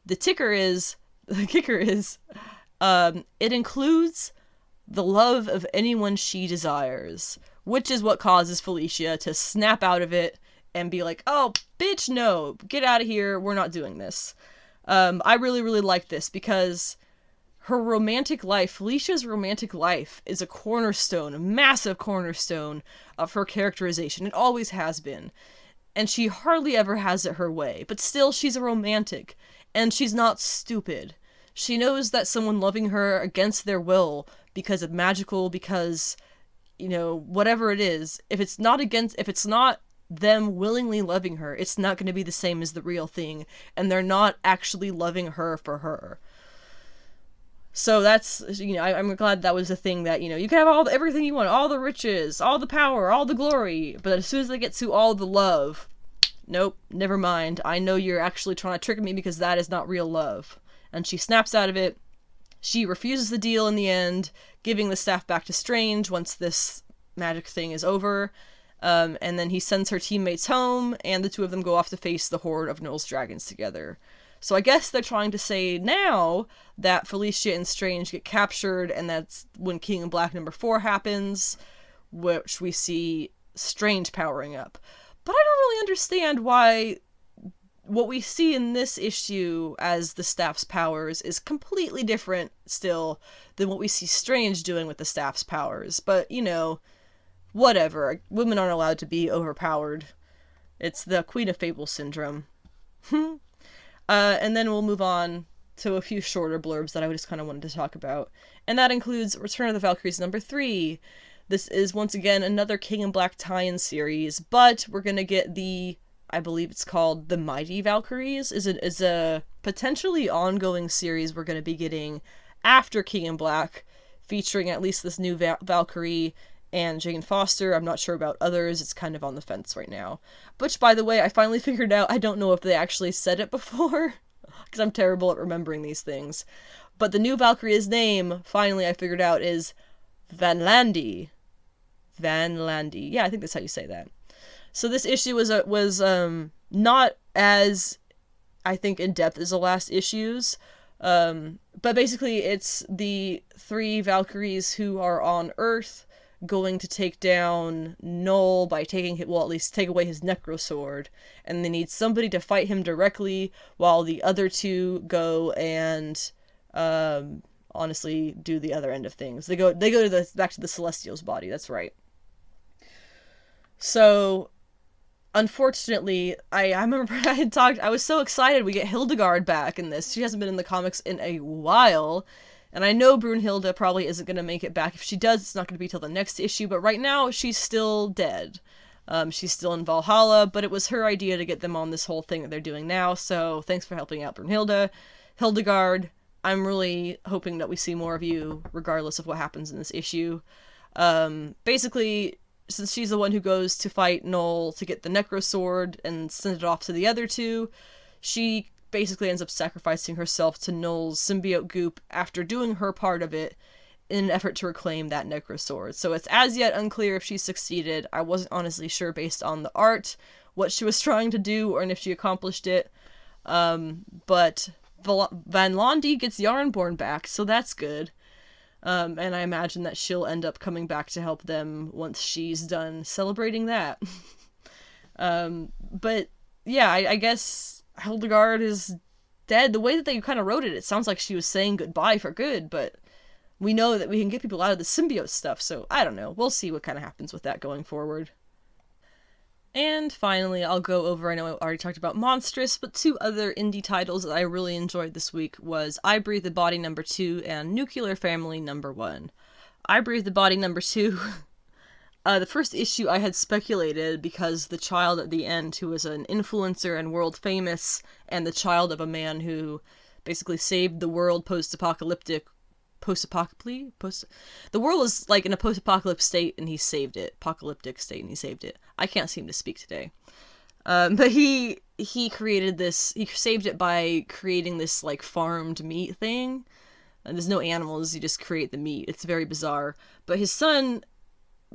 The kicker is, it includes the love of anyone she desires, which is what causes Felicia to snap out of it and be like, oh, bitch, no, get out of here, we're not doing this. I really, really like this, because her romantic life, Felicia's romantic life, is a cornerstone, a massive cornerstone of her characterization. It always has been. And she hardly ever has it her way, but still, she's a romantic, and she's not stupid. She knows that someone loving her against their will, because of magical, because, whatever it is, if it's not them willingly loving her, it's not going to be the same as the real thing, and they're not actually loving her for her. So that's, I'm glad that was a thing that, you can have everything you want, all the riches, all the power, all the glory, but as soon as they get to all the love, nope, never mind, I know you're actually trying to trick me, because that is not real love. And she snaps out of it. She refuses the deal in the end, giving the staff back to Strange once this magic thing is over. And then he sends her teammates home, and the two of them go off to face the horde of Knowles dragons together. So I guess they're trying to say now that Felicia and Strange get captured, and that's when King in Black number 4 happens, which we see Strange powering up. But I don't really understand why what we see in this issue as the staff's powers is completely different still than what we see Strange doing with the staff's powers. But, whatever. Women aren't allowed to be overpowered. It's the Queen of Fables syndrome. And then we'll move on to a few shorter blurbs that I just kind of wanted to talk about. And that includes Return of the Valkyries number 3. This is, once again, another King in Black tie-in series, but we're going to get I believe it's called The Mighty Valkyries, is a potentially ongoing series we're going to be getting after King in Black, featuring at least this new Valkyrie and Jane Foster. I'm not sure about others, it's kind of on the fence right now. Which, by the way, I finally figured out, I don't know if they actually said it before, because I'm terrible at remembering these things. But the new Valkyrie's name, finally I figured out, is Vanlandi. Vanlandi. Yeah, I think that's how you say that. So this issue was not as, I think, in-depth as the last issues. But basically it's the 3 Valkyries who are on Earth going to take down Null by at least take away his necrosword. And they need somebody to fight him directly while the other 2 go and honestly do the other end of things. They go to back to the Celestial's body, that's right. So unfortunately, I remember I was so excited we get Hildegard back in this. She hasn't been in the comics in a while, and I know Brunhilde probably isn't going to make it back. If she does, it's not going to be till the next issue, but right now, she's still dead. She's still in Valhalla, but it was her idea to get them on this whole thing that they're doing now, so thanks for helping out, Brunhilde. Hildegard, I'm really hoping that we see more of you, regardless of what happens in this issue. Basically, since she's the one who goes to fight Null to get the necrosword and send it off to the other 2, she basically ends up sacrificing herself to Null's symbiote goop after doing her part of it in an effort to reclaim that necrosword. So it's as yet unclear if she succeeded. I wasn't honestly sure based on the art what she was trying to do or if she accomplished it. But Vanlandi gets Yarnborn back, so that's good. And I imagine that she'll end up coming back to help them once she's done celebrating that. But yeah, I guess Hildegard is dead. The way that they kind of wrote it, it sounds like she was saying goodbye for good, but we know that we can get people out of the symbiote stuff, so I don't know. We'll see what kind of happens with that going forward. And finally, I'll go over, I know I already talked about Monstress, but 2 other indie titles that I really enjoyed this week was I Breathe the Body number 2 and Nuclear Family number 1. I Breathe the Body number 2, the first issue I had speculated because the child at the end, who was an influencer and world famous, and the child of a man who basically saved the world the world is like in a post-apocalyptic state, and he saved it. Apocalyptic state, and he saved it. I can't seem to speak today. But he created this. He saved it by creating this like farmed meat thing. And there's no animals. You just create the meat. It's very bizarre. But his son,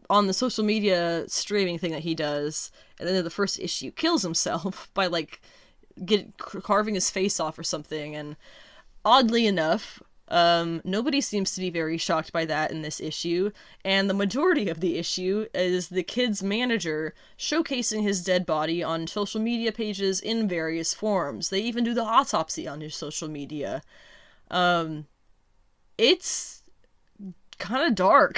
on the social media streaming thing that he does, and then in the first issue, kills himself by like carving his face off or something. And oddly enough, nobody seems to be very shocked by that in this issue, and the majority of the issue is the kid's manager showcasing his dead body on social media pages in various forms. They even do the autopsy on his social media. It's kind of dark,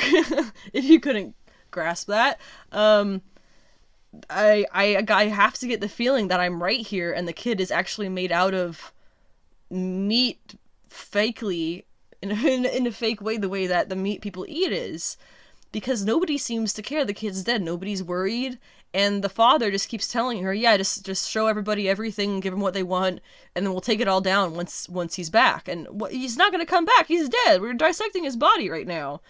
if you couldn't grasp that. I have to get the feeling that I'm right here, and the kid is actually made out of meat fakely, in a fake way, the way that the meat people eat is, because nobody seems to care. The kid's dead. Nobody's worried, and the father just keeps telling her, yeah, just show everybody everything, give them what they want, and then we'll take it all down once he's back. And he's not going to come back. He's dead. We're dissecting his body right now.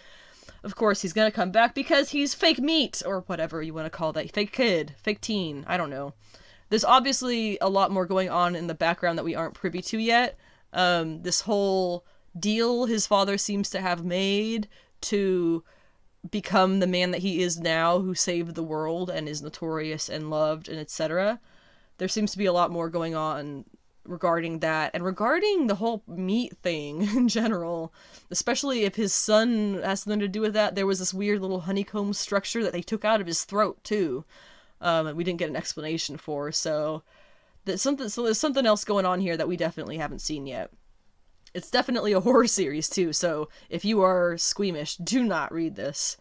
Of course, he's going to come back because he's fake meat, or whatever you want to call that. Fake kid, fake teen, I don't know. There's obviously a lot more going on in the background that we aren't privy to yet. This whole deal his father seems to have made to become the man that he is now, who saved the world and is notorious and loved and etc. There seems to be a lot more going on regarding that, and regarding the whole meat thing in general, especially if his son has something to do with that. There was this weird little honeycomb structure that they took out of his throat too, and we didn't get an explanation for, so there's something else going on here that we definitely haven't seen yet. It's definitely a horror series too, so if you are squeamish, do not read this.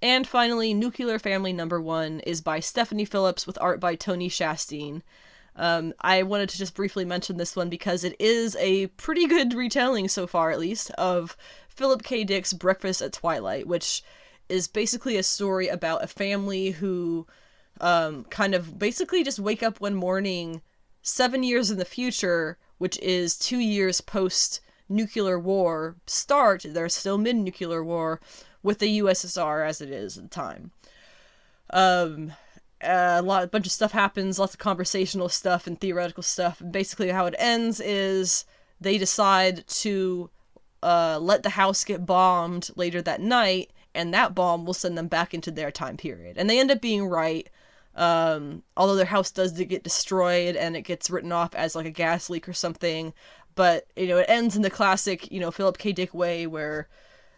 And finally, Nuclear Family #1 is by Stephanie Phillips with art by Tony Shasteen. I wanted to just briefly mention this one because it is a pretty good retelling so far, at least, of Philip K. Dick's Breakfast at Twilight, which is basically a story about a family who kind of basically just wake up one morning 7 years in the future, which is 2 years post-nuclear war start. They're still mid-nuclear war with the USSR as it is at the time. A bunch of stuff happens, lots of conversational stuff and theoretical stuff. And basically how it ends is they decide to let the house get bombed later that night, and that bomb will send them back into their time period. And they end up being right, although their house does get destroyed and it gets written off as like a gas leak or something. But, it ends in the classic, Philip K. Dick way, where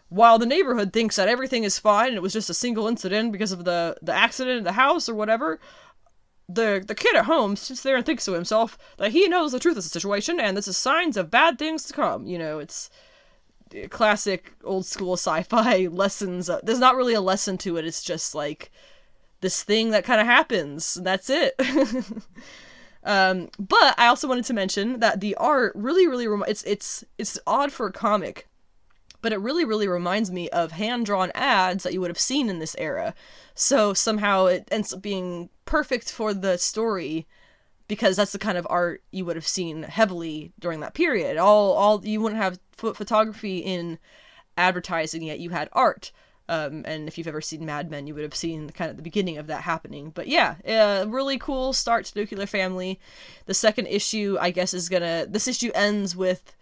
while the neighborhood thinks that everything is fine and it was just a single incident because of the accident in the house or whatever, the kid at home sits there and thinks to himself that he knows the truth of the situation and this is signs of bad things to come. It's classic old school sci-fi lessons. There's not really a lesson to it. It's just like this thing that kind of happens. That's it. But I also wanted to mention that the art really it's odd for a comic, but it really reminds me of hand-drawn ads that you would have seen in this era. So somehow it ends up being perfect for the story, because that's the kind of art you would have seen heavily during that period. All you wouldn't have photography in advertising yet, you had art. And if you've ever seen Mad Men, you would have seen kind of the beginning of that happening. But yeah, really cool start to Nuclear Family. The second issue, I guess, this issue ends with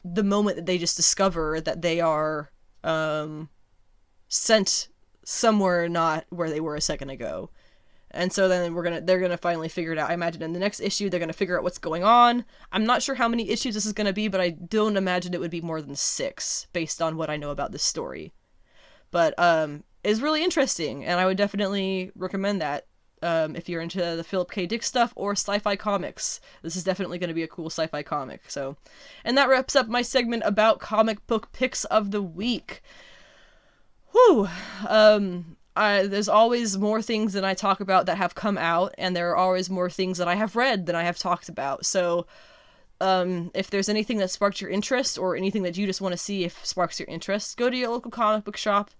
the moment that they just discover that they are sent somewhere not where they were a second ago. And so then they're gonna finally figure it out. I imagine in the next issue they're gonna figure out what's going on. I'm not sure how many issues this is gonna be, but I don't imagine it would be more than 6 based on what I know about this story. But it's really interesting, and I would definitely recommend that. If you're into the Philip K. Dick stuff or sci-fi comics, this is definitely going to be a cool sci-fi comic. So, and that wraps up my segment about comic book picks of the week. Whew. There's always more things that I talk about that have come out, and there are always more things that I have read than I have talked about. So, if there's anything that sparked your interest, or anything that you just want to see if sparks your interest, go to your local comic book shop,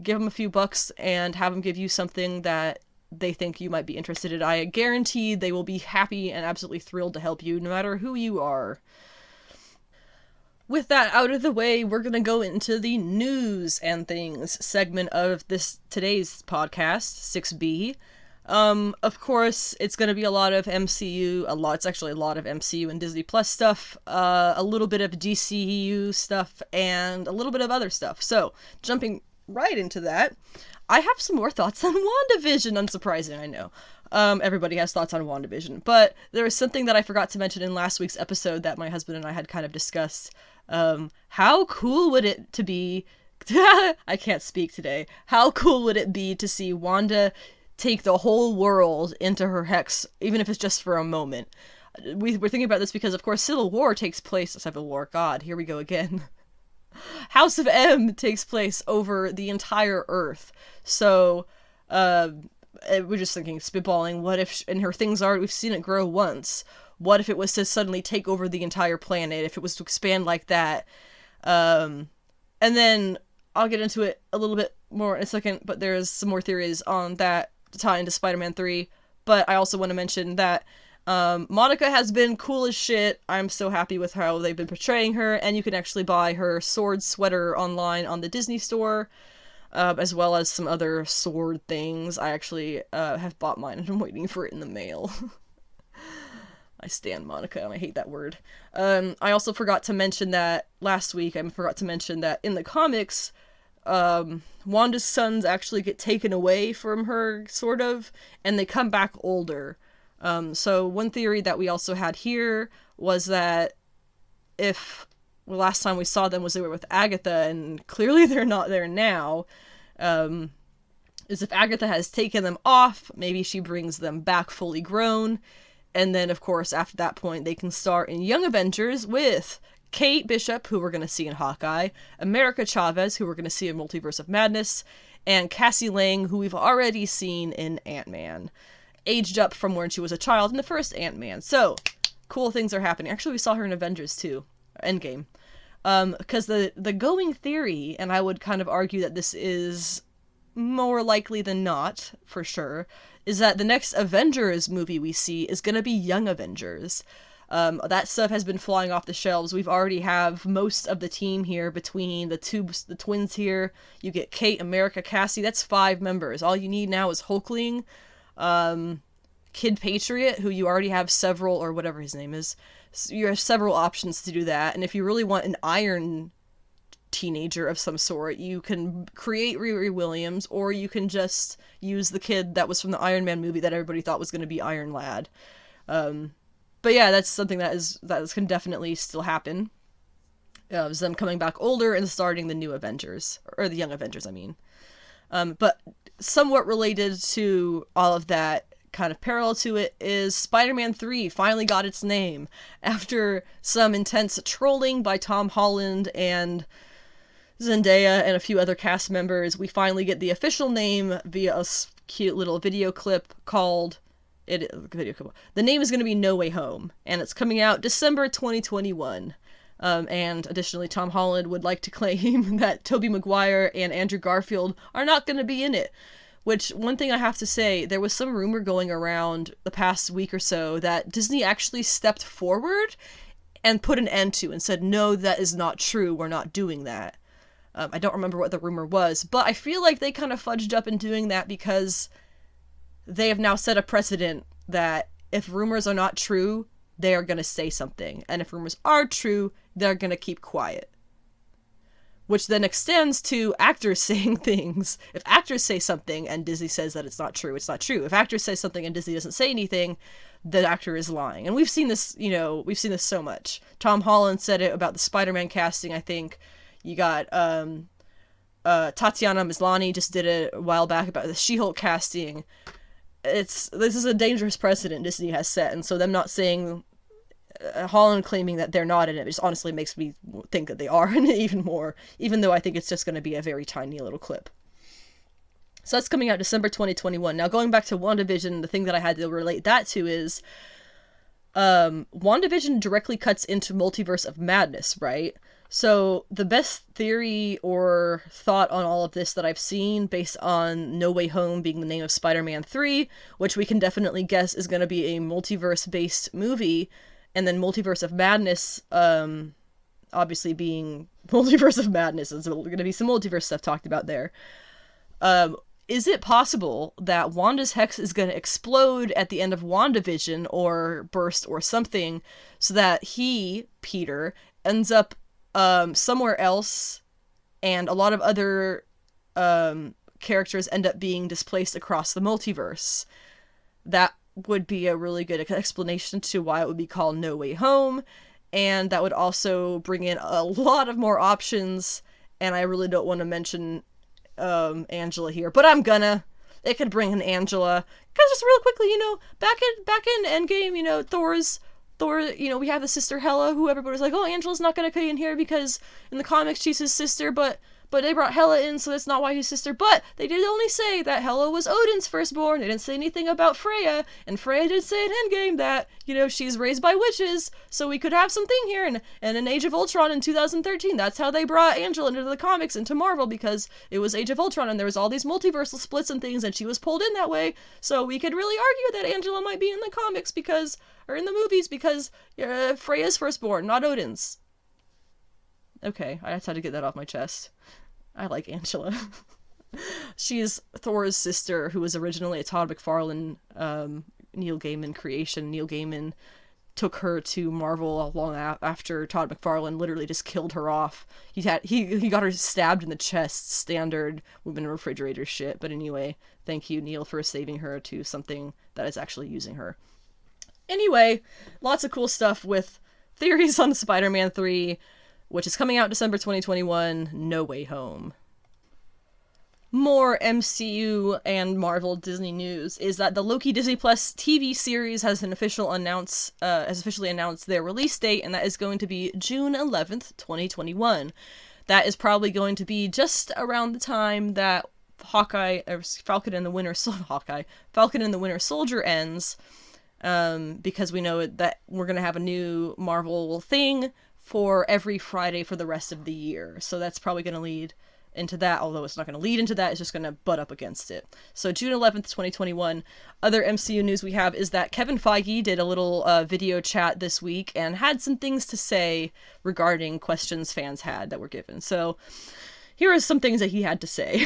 give them a few bucks, and have them give you something that they think you might be interested in. I guarantee they will be happy and absolutely thrilled to help you, no matter who you are. with that out of the way, we're gonna go into the news and things segment of today's podcast, 6B. Of course, it's gonna be a lot of MCU, it's actually a lot of MCU and Disney Plus stuff, a little bit of DCEU stuff, and a little bit of other stuff. So, jumping right into that, I have some more thoughts on WandaVision, unsurprising, I know. Everybody has thoughts on WandaVision, but there was something that I forgot to mention in last week's episode that my husband and I had kind of discussed. How cool would it to be, I can't speak today, how cool would it be to see Wanda take the whole world into her hex, even if it's just for a moment? We're thinking about this because, of course, Civil War, God, here we go again. House of M takes place over the entire Earth, so, we're just thinking, spitballing, what if, and her things are, we've seen it grow once, what if it was to suddenly take over the entire planet, if it was to expand like that, and then, I'll get into it a little bit more in a second, but there's some more theories on that to tie into Spider-Man 3, but I also want to mention that, Monica has been cool as shit. I'm so happy with how they've been portraying her, and you can actually buy her sword sweater online on the Disney store, as well as some other sword things. I actually, have bought mine, and I'm waiting for it in the mail. I stan Monica, and I hate that word. I also forgot to mention that last week, in the comics, Wanda's sons actually get taken away from her, sort of, and they come back older. So one theory that we also had here was that if the last time we saw them was they were with Agatha, and clearly they're not there now, is if Agatha has taken them off, maybe she brings them back fully grown, and then, of course, after that point, they can star in Young Avengers with Kate Bishop, who we're going to see in Hawkeye, America Chavez, who we're going to see in Multiverse of Madness, and Cassie Lang, who we've already seen in Ant-Man, aged up from when she was a child in the first Ant-Man. So, cool things are happening. Actually, we saw her in Avengers too, Endgame. Because the going theory, and I would kind of argue that this is more likely than not, for sure, is that the next Avengers movie we see is going to be Young Avengers. That stuff has been flying off the shelves. We've already have most of the team here between the twins here. You get Kate, America, Cassie. That's 5 members. All you need now is Hulkling, Kid Patriot, who you already have several, or whatever his name is. So you have several options to do that. And if you really want an Iron teenager of some sort, you can create Riri Williams, or you can just use the kid that was from the Iron Man movie that everybody thought was going to be Iron Lad. But yeah, that's something that can definitely still happen. Is them coming back older and starting the new Avengers, or the Young Avengers, I mean. But somewhat related to all of that, kind of parallel to it, is Spider-Man 3 finally got its name. After some intense trolling by Tom Holland and Zendaya and a few other cast members, we finally get the official name via a cute little video clip called... The name is going to be No Way Home, and it's coming out December 2021. And additionally, Tom Holland would like to claim that Tobey Maguire and Andrew Garfield are not going to be in it. Which, one thing I have to say, there was some rumor going around the past week or so that Disney actually stepped forward and put an end to and said, no, that is not true, we're not doing that. I don't remember what the rumor was, but I feel like they kind of fudged up in doing that because they have now set a precedent that if rumors are not true, they are going to say something. And if rumors are true, they're going to keep quiet. Which then extends to actors saying things. If actors say something and Disney says that it's not true, it's not true. If actors say something and Disney doesn't say anything, the actor is lying. And we've seen this, we've seen this so much. Tom Holland said it about the Spider-Man casting, I think. You got, Tatiana Maslany just did it a while back about the She-Hulk casting. This is a dangerous precedent Disney has set, and so them not saying, Holland claiming that they're not in it, just honestly makes me think that they are in it even more, even though I think it's just going to be a very tiny little clip. So that's coming out December 2021. Now, going back to WandaVision, the thing that I had to relate that to is, WandaVision directly cuts into Multiverse of Madness, right? So the best theory or thought on all of this that I've seen, based on No Way Home being the name of Spider-Man 3, which we can definitely guess is going to be a multiverse-based movie, and then Multiverse of Madness obviously being Multiverse of Madness, and so there's going to be some multiverse stuff talked about there. Is it possible that Wanda's Hex is going to explode at the end of WandaVision, or burst or something, so that he, Peter, ends up somewhere else, and a lot of other characters end up being displaced across the multiverse? That would be a really good explanation to why it would be called No Way Home, and that would also bring in a lot of more options, and I really don't want to mention Angela here, but I'm gonna. It could bring in Angela, because just real quickly, back in Endgame, Thor, we have the sister Hela, who everybody's like, oh, Angela's not gonna come in here because in the comics she's his sister, but they brought Hela in, so that's not why he's sister. But they did only say that Hela was Odin's firstborn. They didn't say anything about Freya, and Freya did say in Endgame that, she's raised by witches, so we could have something here. And in Age of Ultron in 2013, that's how they brought Angela into the comics, into Marvel, because it was Age of Ultron, and there was all these multiversal splits and things, and she was pulled in that way. So we could really argue that Angela might be in the comics or in the movies, because Freya's firstborn, not Odin's. Okay, I just had to get that off my chest. I like Angela. She's Thor's sister, who was originally a Todd McFarlane, Neil Gaiman creation. Neil Gaiman took her to Marvel long after Todd McFarlane literally just killed her off. He got her stabbed in the chest, standard women in refrigerator shit. But anyway, thank you, Neil, for saving her to something that is actually using her. Anyway, lots of cool stuff with theories on Spider-Man 3, which is coming out December 2021, No Way Home. More MCU and Marvel Disney news is that the Loki Disney Plus TV series has officially announced their release date, and that is going to be June 11th, 2021. That is probably going to be just around the time that Falcon and the Winter Soldier ends, because we know that we're going to have a new Marvel thing for every Friday for the rest of the year. So that's probably going to lead into that, although it's not going to lead into that, it's just going to butt up against it. So June 11th, 2021. Other MCU news we have is that Kevin Feige did a little video chat this week and had some things to say regarding questions fans had that were given. So here are some things that he had to say.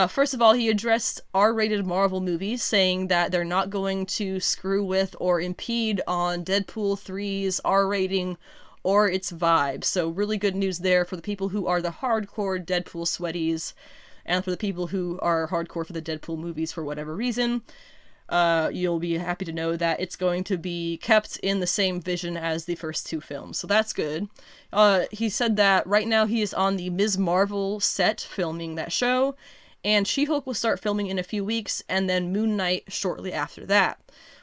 First of all, he addressed R-rated Marvel movies, saying that they're not going to screw with or impede on Deadpool 3's R rating or its vibe. So really good news there for the people who are the hardcore Deadpool sweaties, and for the people who are hardcore for the Deadpool movies for whatever reason. You'll be happy to know that it's going to be kept in the same vision as the first two films. So that's good. He said that right now he is on the Ms. Marvel set filming that show, and She-Hulk will start filming in a few weeks, and then Moon Knight shortly after that.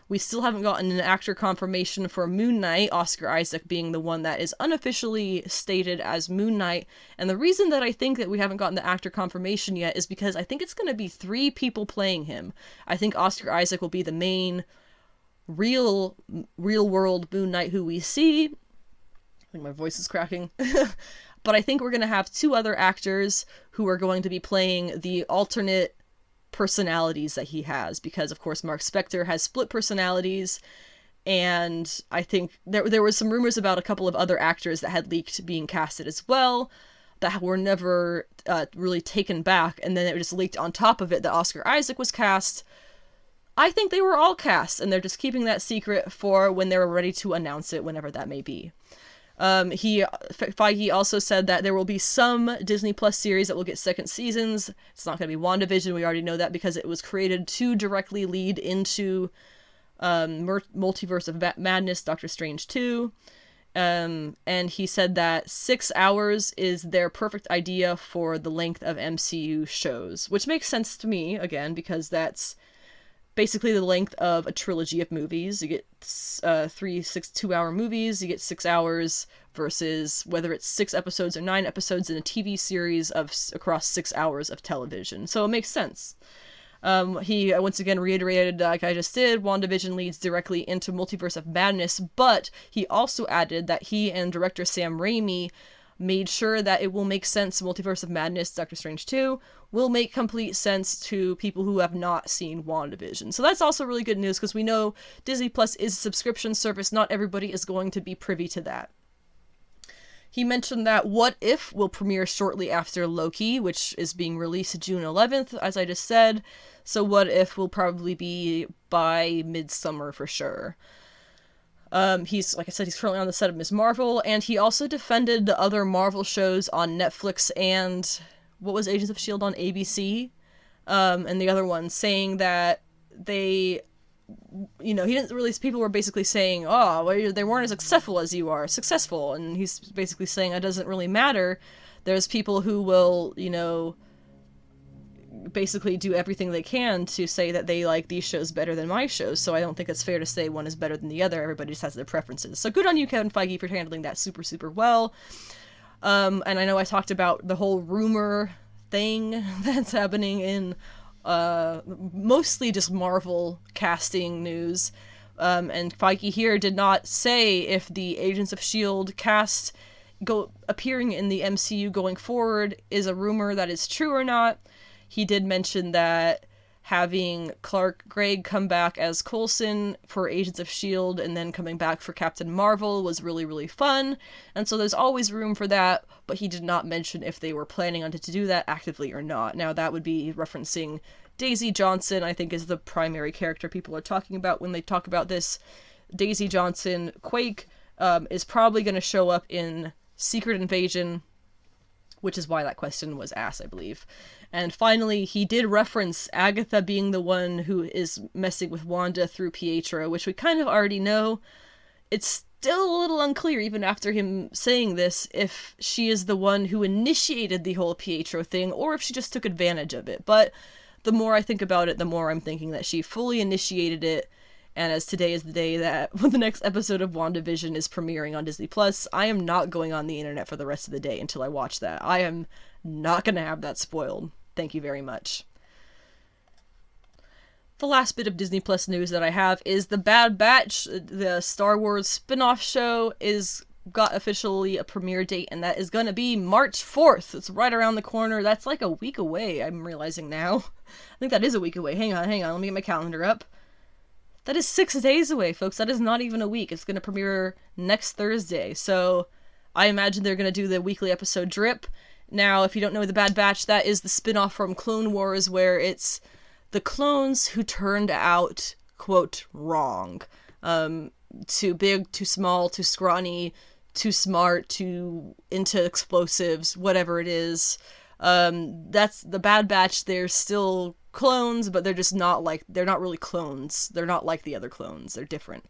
We still haven't gotten an actor confirmation for Moon Knight, Oscar Isaac being the one that is unofficially stated as Moon Knight. And the reason that I think that we haven't gotten the actor confirmation yet is because I think it's going to be 3 people playing him. I think Oscar Isaac will be the main real world Moon Knight who we see. I think my voice is cracking. But I think we're going to have 2 other actors who are going to be playing the alternate personalities that he has, because of course Mark Spector has split personalities, and I think there was some rumors about a couple of other actors that had leaked being casted as well that were never really taken back, and then it just leaked on top of it that Oscar Isaac was cast. I think they were all cast, and they're just keeping that secret for when they're ready to announce it, whenever that may be. Feige also said that there will be some Disney Plus series that will get second seasons. It's not going to be WandaVision. We already know that because it was created to directly lead into Multiverse of Madness, Doctor Strange 2. And he said that 6 hours is their perfect idea for the length of MCU shows, which makes sense to me, again, because that's basically the length of a trilogy of movies. You get 3 2-hour movies, you get 6 hours, versus whether it's 6 episodes or 9 episodes in a TV series across 6 hours of television. So it makes sense. He once again reiterated, like I just did, WandaVision leads directly into Multiverse of Madness, but he also added that he and director Sam Raimi made sure that it will make sense. Multiverse of Madness, Doctor Strange 2, will make complete sense to people who have not seen WandaVision. So that's also really good news, because we know Disney Plus is a subscription service. Not everybody is going to be privy to that. He mentioned that What If will premiere shortly after Loki, which is being released June 11th, as I just said. So What If will probably be by midsummer for sure. He's, like I said, he's currently on the set of Ms. Marvel, and he also defended the other Marvel shows on Netflix and, what was Agents of S.H.I.E.L.D. on ABC? And the other one, saying that they, he didn't really, people were basically saying, oh, well, they weren't as successful as you are, successful, and he's basically saying it doesn't really matter. There's people who will, basically do everything they can to say that they like these shows better than my shows, so I don't think it's fair to say one is better than the other. Everybody just has their preferences. So good on you, Kevin Feige, for handling that super, super well. And I know I talked about the whole rumor thing that's happening in mostly just Marvel casting news. And Feige here did not say if the Agents of S.H.I.E.L.D. cast appearing in the MCU going forward is a rumor that is true or not. He did mention that having Clark Gregg come back as Coulson for Agents of S.H.I.E.L.D. and then coming back for Captain Marvel was really, really fun. And so there's always room for that, but he did not mention if they were planning on to do that actively or not. Now, that would be referencing Daisy Johnson, I think, is the primary character people are talking about when they talk about this. Daisy Johnson, Quake, is probably going to show up in Secret Invasion, which is why that question was asked, I believe. And finally, he did reference Agatha being the one who is messing with Wanda through Pietro, which we kind of already know. It's still a little unclear, even after him saying this, if she is the one who initiated the whole Pietro thing, or if she just took advantage of it. But the more I think about it, the more I'm thinking that she fully initiated it. And as today is the day that when the next episode of WandaVision is premiering on Disney+, I am not going on the internet for the rest of the day until I watch that. I am not going to have that spoiled. Thank you very much. The last bit of Disney Plus news that I have is the Bad Batch, the Star Wars spin-off show, got officially a premiere date, and that is going to be March 4th. It's right around the corner. That's like a week away, I'm realizing now. I think that is a week away. Hang on. Let me get my calendar up. That is 6 days away, folks. That is not even a week. It's going to premiere next Thursday. So I imagine they're going to do the weekly episode drip. Now, if you don't know the Bad Batch, that is the spin-off from Clone Wars, where it's the clones who turned out, quote, wrong. Too big, too small, too scrawny, too smart, too into explosives, whatever it is. That's the Bad Batch. They're still clones, but they're just they're not really clones. They're not like the other clones. They're different.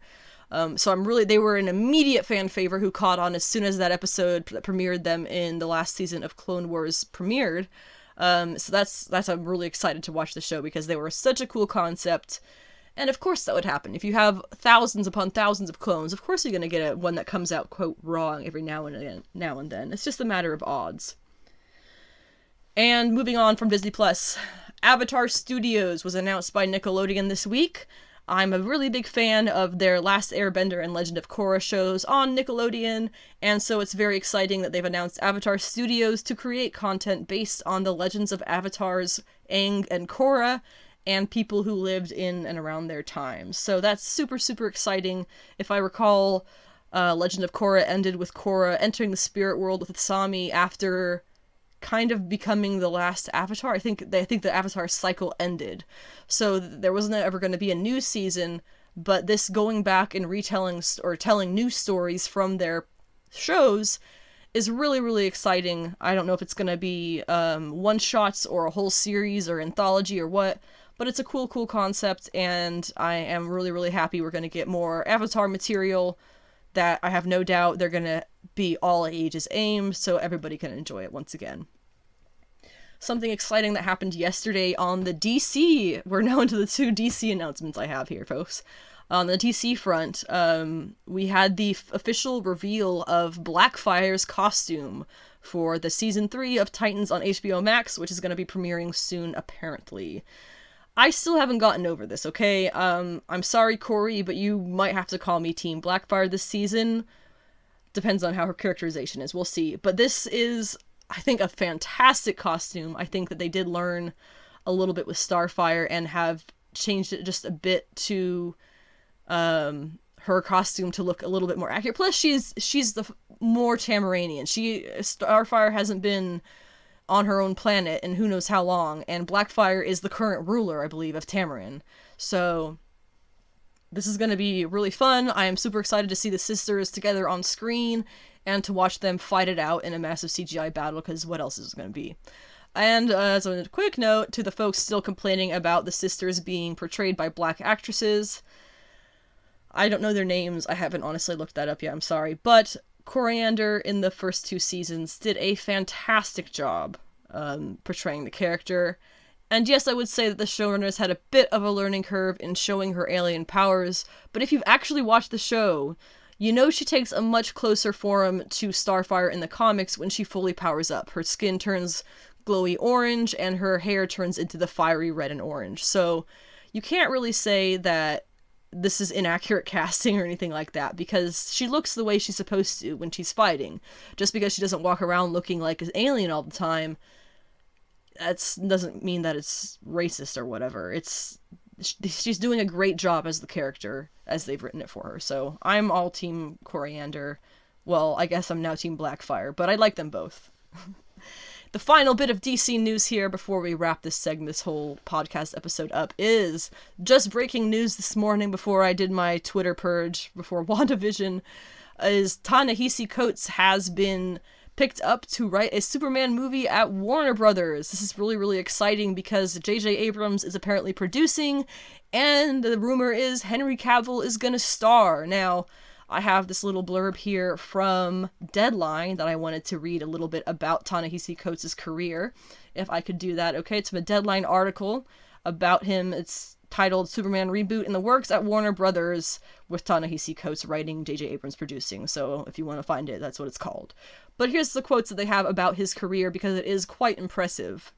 So they were an immediate fan favorite who caught on as soon as that episode that premiered them in the last season of Clone Wars premiered. So I'm really excited to watch the show because they were such a cool concept. And of course that would happen. If you have thousands upon thousands of clones, of course you're going to get one that comes out, quote, wrong every now and then. It's just a matter of odds. And moving on from Disney Plus, Avatar Studios was announced by Nickelodeon this week. I'm a really big fan of their Last Airbender and Legend of Korra shows on Nickelodeon, and so it's very exciting that they've announced Avatar Studios to create content based on the legends of Avatars, Aang and Korra, and people who lived in and around their times. So that's super, super exciting. If I recall, Legend of Korra ended with Korra entering the spirit world with Asami after kind of becoming the last Avatar. I think the Avatar cycle ended. So there wasn't ever going to be a new season, but this going back and retelling or telling new stories from their shows is really, really exciting. I don't know if it's going to be one-shots or a whole series or anthology or what, but it's a cool concept, and I am really, really happy we're going to get more Avatar material that I have no doubt they're going to be all ages aimed, so everybody can enjoy it once again. Something exciting that happened yesterday on the DC. We're now into the 2 DC announcements I have here, folks. On the DC front, we had the official reveal of Blackfire's costume for the Season 3 of Titans on HBO Max, which is going to be premiering soon, apparently. I still haven't gotten over this, okay? I'm sorry, Corey, but you might have to call me Team Blackfyre this season. Depends on how her characterization is. We'll see. But this is, I think, a fantastic costume. I think that they did learn a little bit with Starfire and have changed it just a bit to her costume to look a little bit more accurate. Plus, she's the more Tamaranian. Starfire hasn't been on her own planet in who knows how long, and Blackfire is the current ruler, I believe, of Tamaran. So this is going to be really fun. I am super excited to see the sisters together on screen and to watch them fight it out in a massive CGI battle, because what else is it going to be? And as a quick note to the folks still complaining about the sisters being portrayed by black actresses, I don't know their names. I haven't honestly looked that up yet. I'm sorry. But Coriander in the first 2 seasons did a fantastic job portraying the character. And yes, I would say that the showrunners had a bit of a learning curve in showing her alien powers, but if you've actually watched the show, you know she takes a much closer form to Starfire in the comics when she fully powers up. Her skin turns glowy orange, and her hair turns into the fiery red and orange. So you can't really say that this is inaccurate casting or anything like that, because she looks the way she's supposed to when she's fighting. Just because she doesn't walk around looking like an alien all the time, that doesn't mean that it's racist or whatever. She's doing a great job as the character, as they've written it for her. So I'm all Team Coriander. Well, I guess I'm now Team Blackfire, but I like them both. The final bit of DC news here before we wrap this whole podcast episode up is just breaking news this morning before I did my Twitter purge before WandaVision, is Ta Nahisi Coates has been picked up to write a Superman movie at Warner Brothers. This is really, really exciting because JJ Abrams is apparently producing, and the rumor is Henry Cavill is gonna star. Now, I have this little blurb here from Deadline that I wanted to read a little bit about Ta Nahisi Coates' career. If I could do that, okay? It's a Deadline article about him. It's titled Superman Reboot in the Works at Warner Brothers, with Ta Nahisi Coates writing, JJ Abrams producing. So if you want to find it, that's what it's called. But here's the quotes that they have about his career, because it is quite impressive.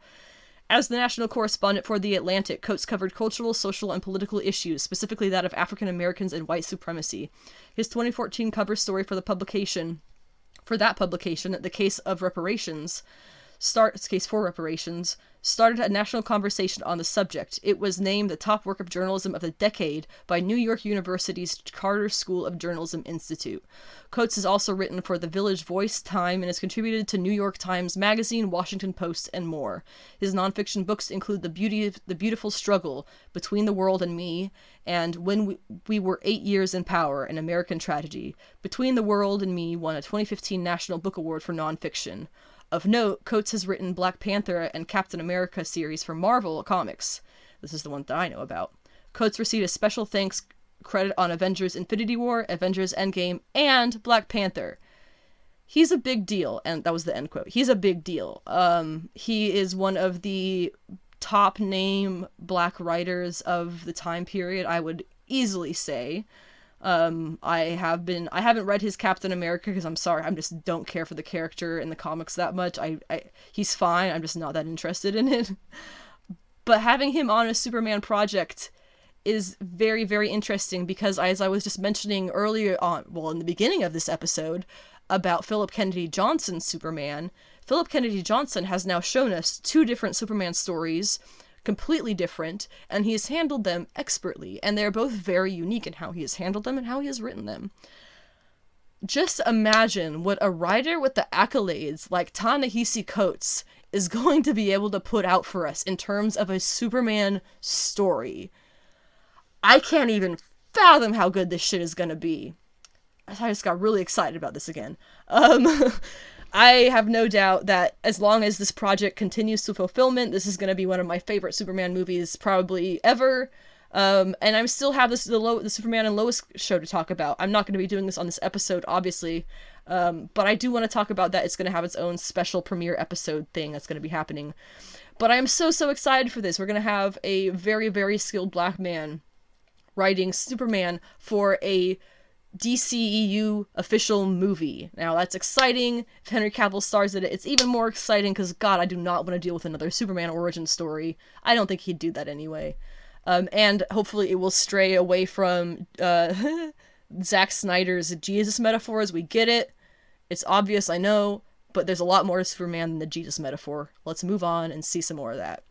As the national correspondent for The Atlantic, Coates covered cultural, social, and political issues, specifically that of African Americans and white supremacy. His 2014 cover story for that publication, The Case for Reparations, started a national conversation on the subject. It was named the top work of journalism of the decade by New York University's Carter School of Journalism Institute. Coates has also written for The Village Voice, Time, and has contributed to New York Times Magazine, Washington Post, and more. His nonfiction books include The Beautiful Struggle, Between the World and Me, and When We Were 8 Years in Power, An American Tragedy. Between the World and Me won a 2015 National Book Award for nonfiction. Of note, Coates has written Black Panther and Captain America series for Marvel Comics. This is the one that I know about. Coates received a special thanks credit on Avengers Infinity War, Avengers Endgame, and Black Panther. He's a big deal, and that was the end quote. He's a big deal. He is one of the top name black writers of the time period, I would easily say. I haven't read his Captain America because I'm sorry, I just don't care for the character in the comics that much. He's fine, I'm just not that interested in it. But having him on a Superman project is very, very interesting because, as I was just mentioning earlier in the beginning of this episode, about Philip Kennedy Johnson's Superman, Philip Kennedy Johnson has now shown us 2 different Superman stories, completely different, and he has handled them expertly, and they're both very unique in how he has handled them and how he has written them. Just imagine what a writer with the accolades like Ta Nahisi Coates is going to be able to put out for us in terms of a Superman story. I can't even fathom how good this shit is gonna be. I just got really excited about this again. I have no doubt that as long as this project continues to fulfillment, this is going to be one of my favorite Superman movies probably ever. And I still have the Superman and Lois show to talk about. I'm not going to be doing this on this episode, obviously. But I do want to talk about that. It's going to have its own special premiere episode thing that's going to be happening. But I am so, so excited for this. We're going to have a very, very skilled black man writing Superman for a DCEU official movie. Now, that's exciting. If Henry Cavill stars in it, it's even more exciting because, God, I do not want to deal with another Superman origin story. I don't think he'd do that anyway. And hopefully it will stray away from Zack Snyder's Jesus metaphors. We get it. It's obvious, I know, but there's a lot more to Superman than the Jesus metaphor. Let's move on and see some more of that.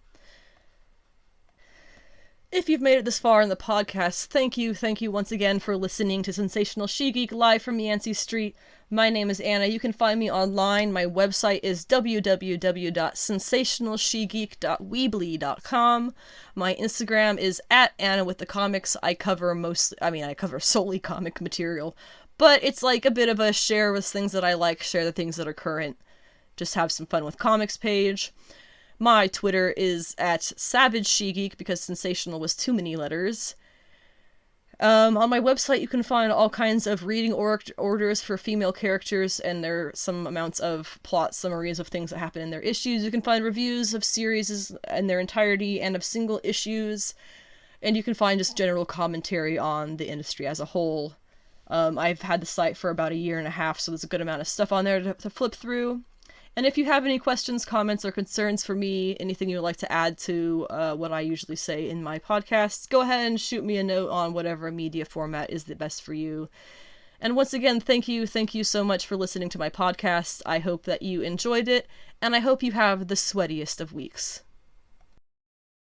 If you've made it this far in the podcast, thank you once again for listening to Sensational She-Geek live from Yancy Street. My name is Anna. You can find me online. My website is www.sensationalshegeek.weebly.com. My Instagram is @AnnaWithTheComics. I cover solely comic material, but it's like a bit of a share with things that I like, share the things that are current, just have some fun with comics page. My Twitter is @SavageSheGeek because sensational was too many letters. On my website, you can find all kinds of reading orders for female characters, and there are some amounts of plot summaries of things that happen in their issues. You can find reviews of series in their entirety and of single issues, and you can find just general commentary on the industry as a whole. I've had the site for about 1.5 years, so there's a good amount of stuff on there to flip through. And if you have any questions, comments, or concerns for me, anything you would like to add to what I usually say in my podcasts, go ahead and shoot me a note on whatever media format is the best for you. And once again, thank you so much for listening to my podcast. I hope that you enjoyed it, and I hope you have the sweatiest of weeks.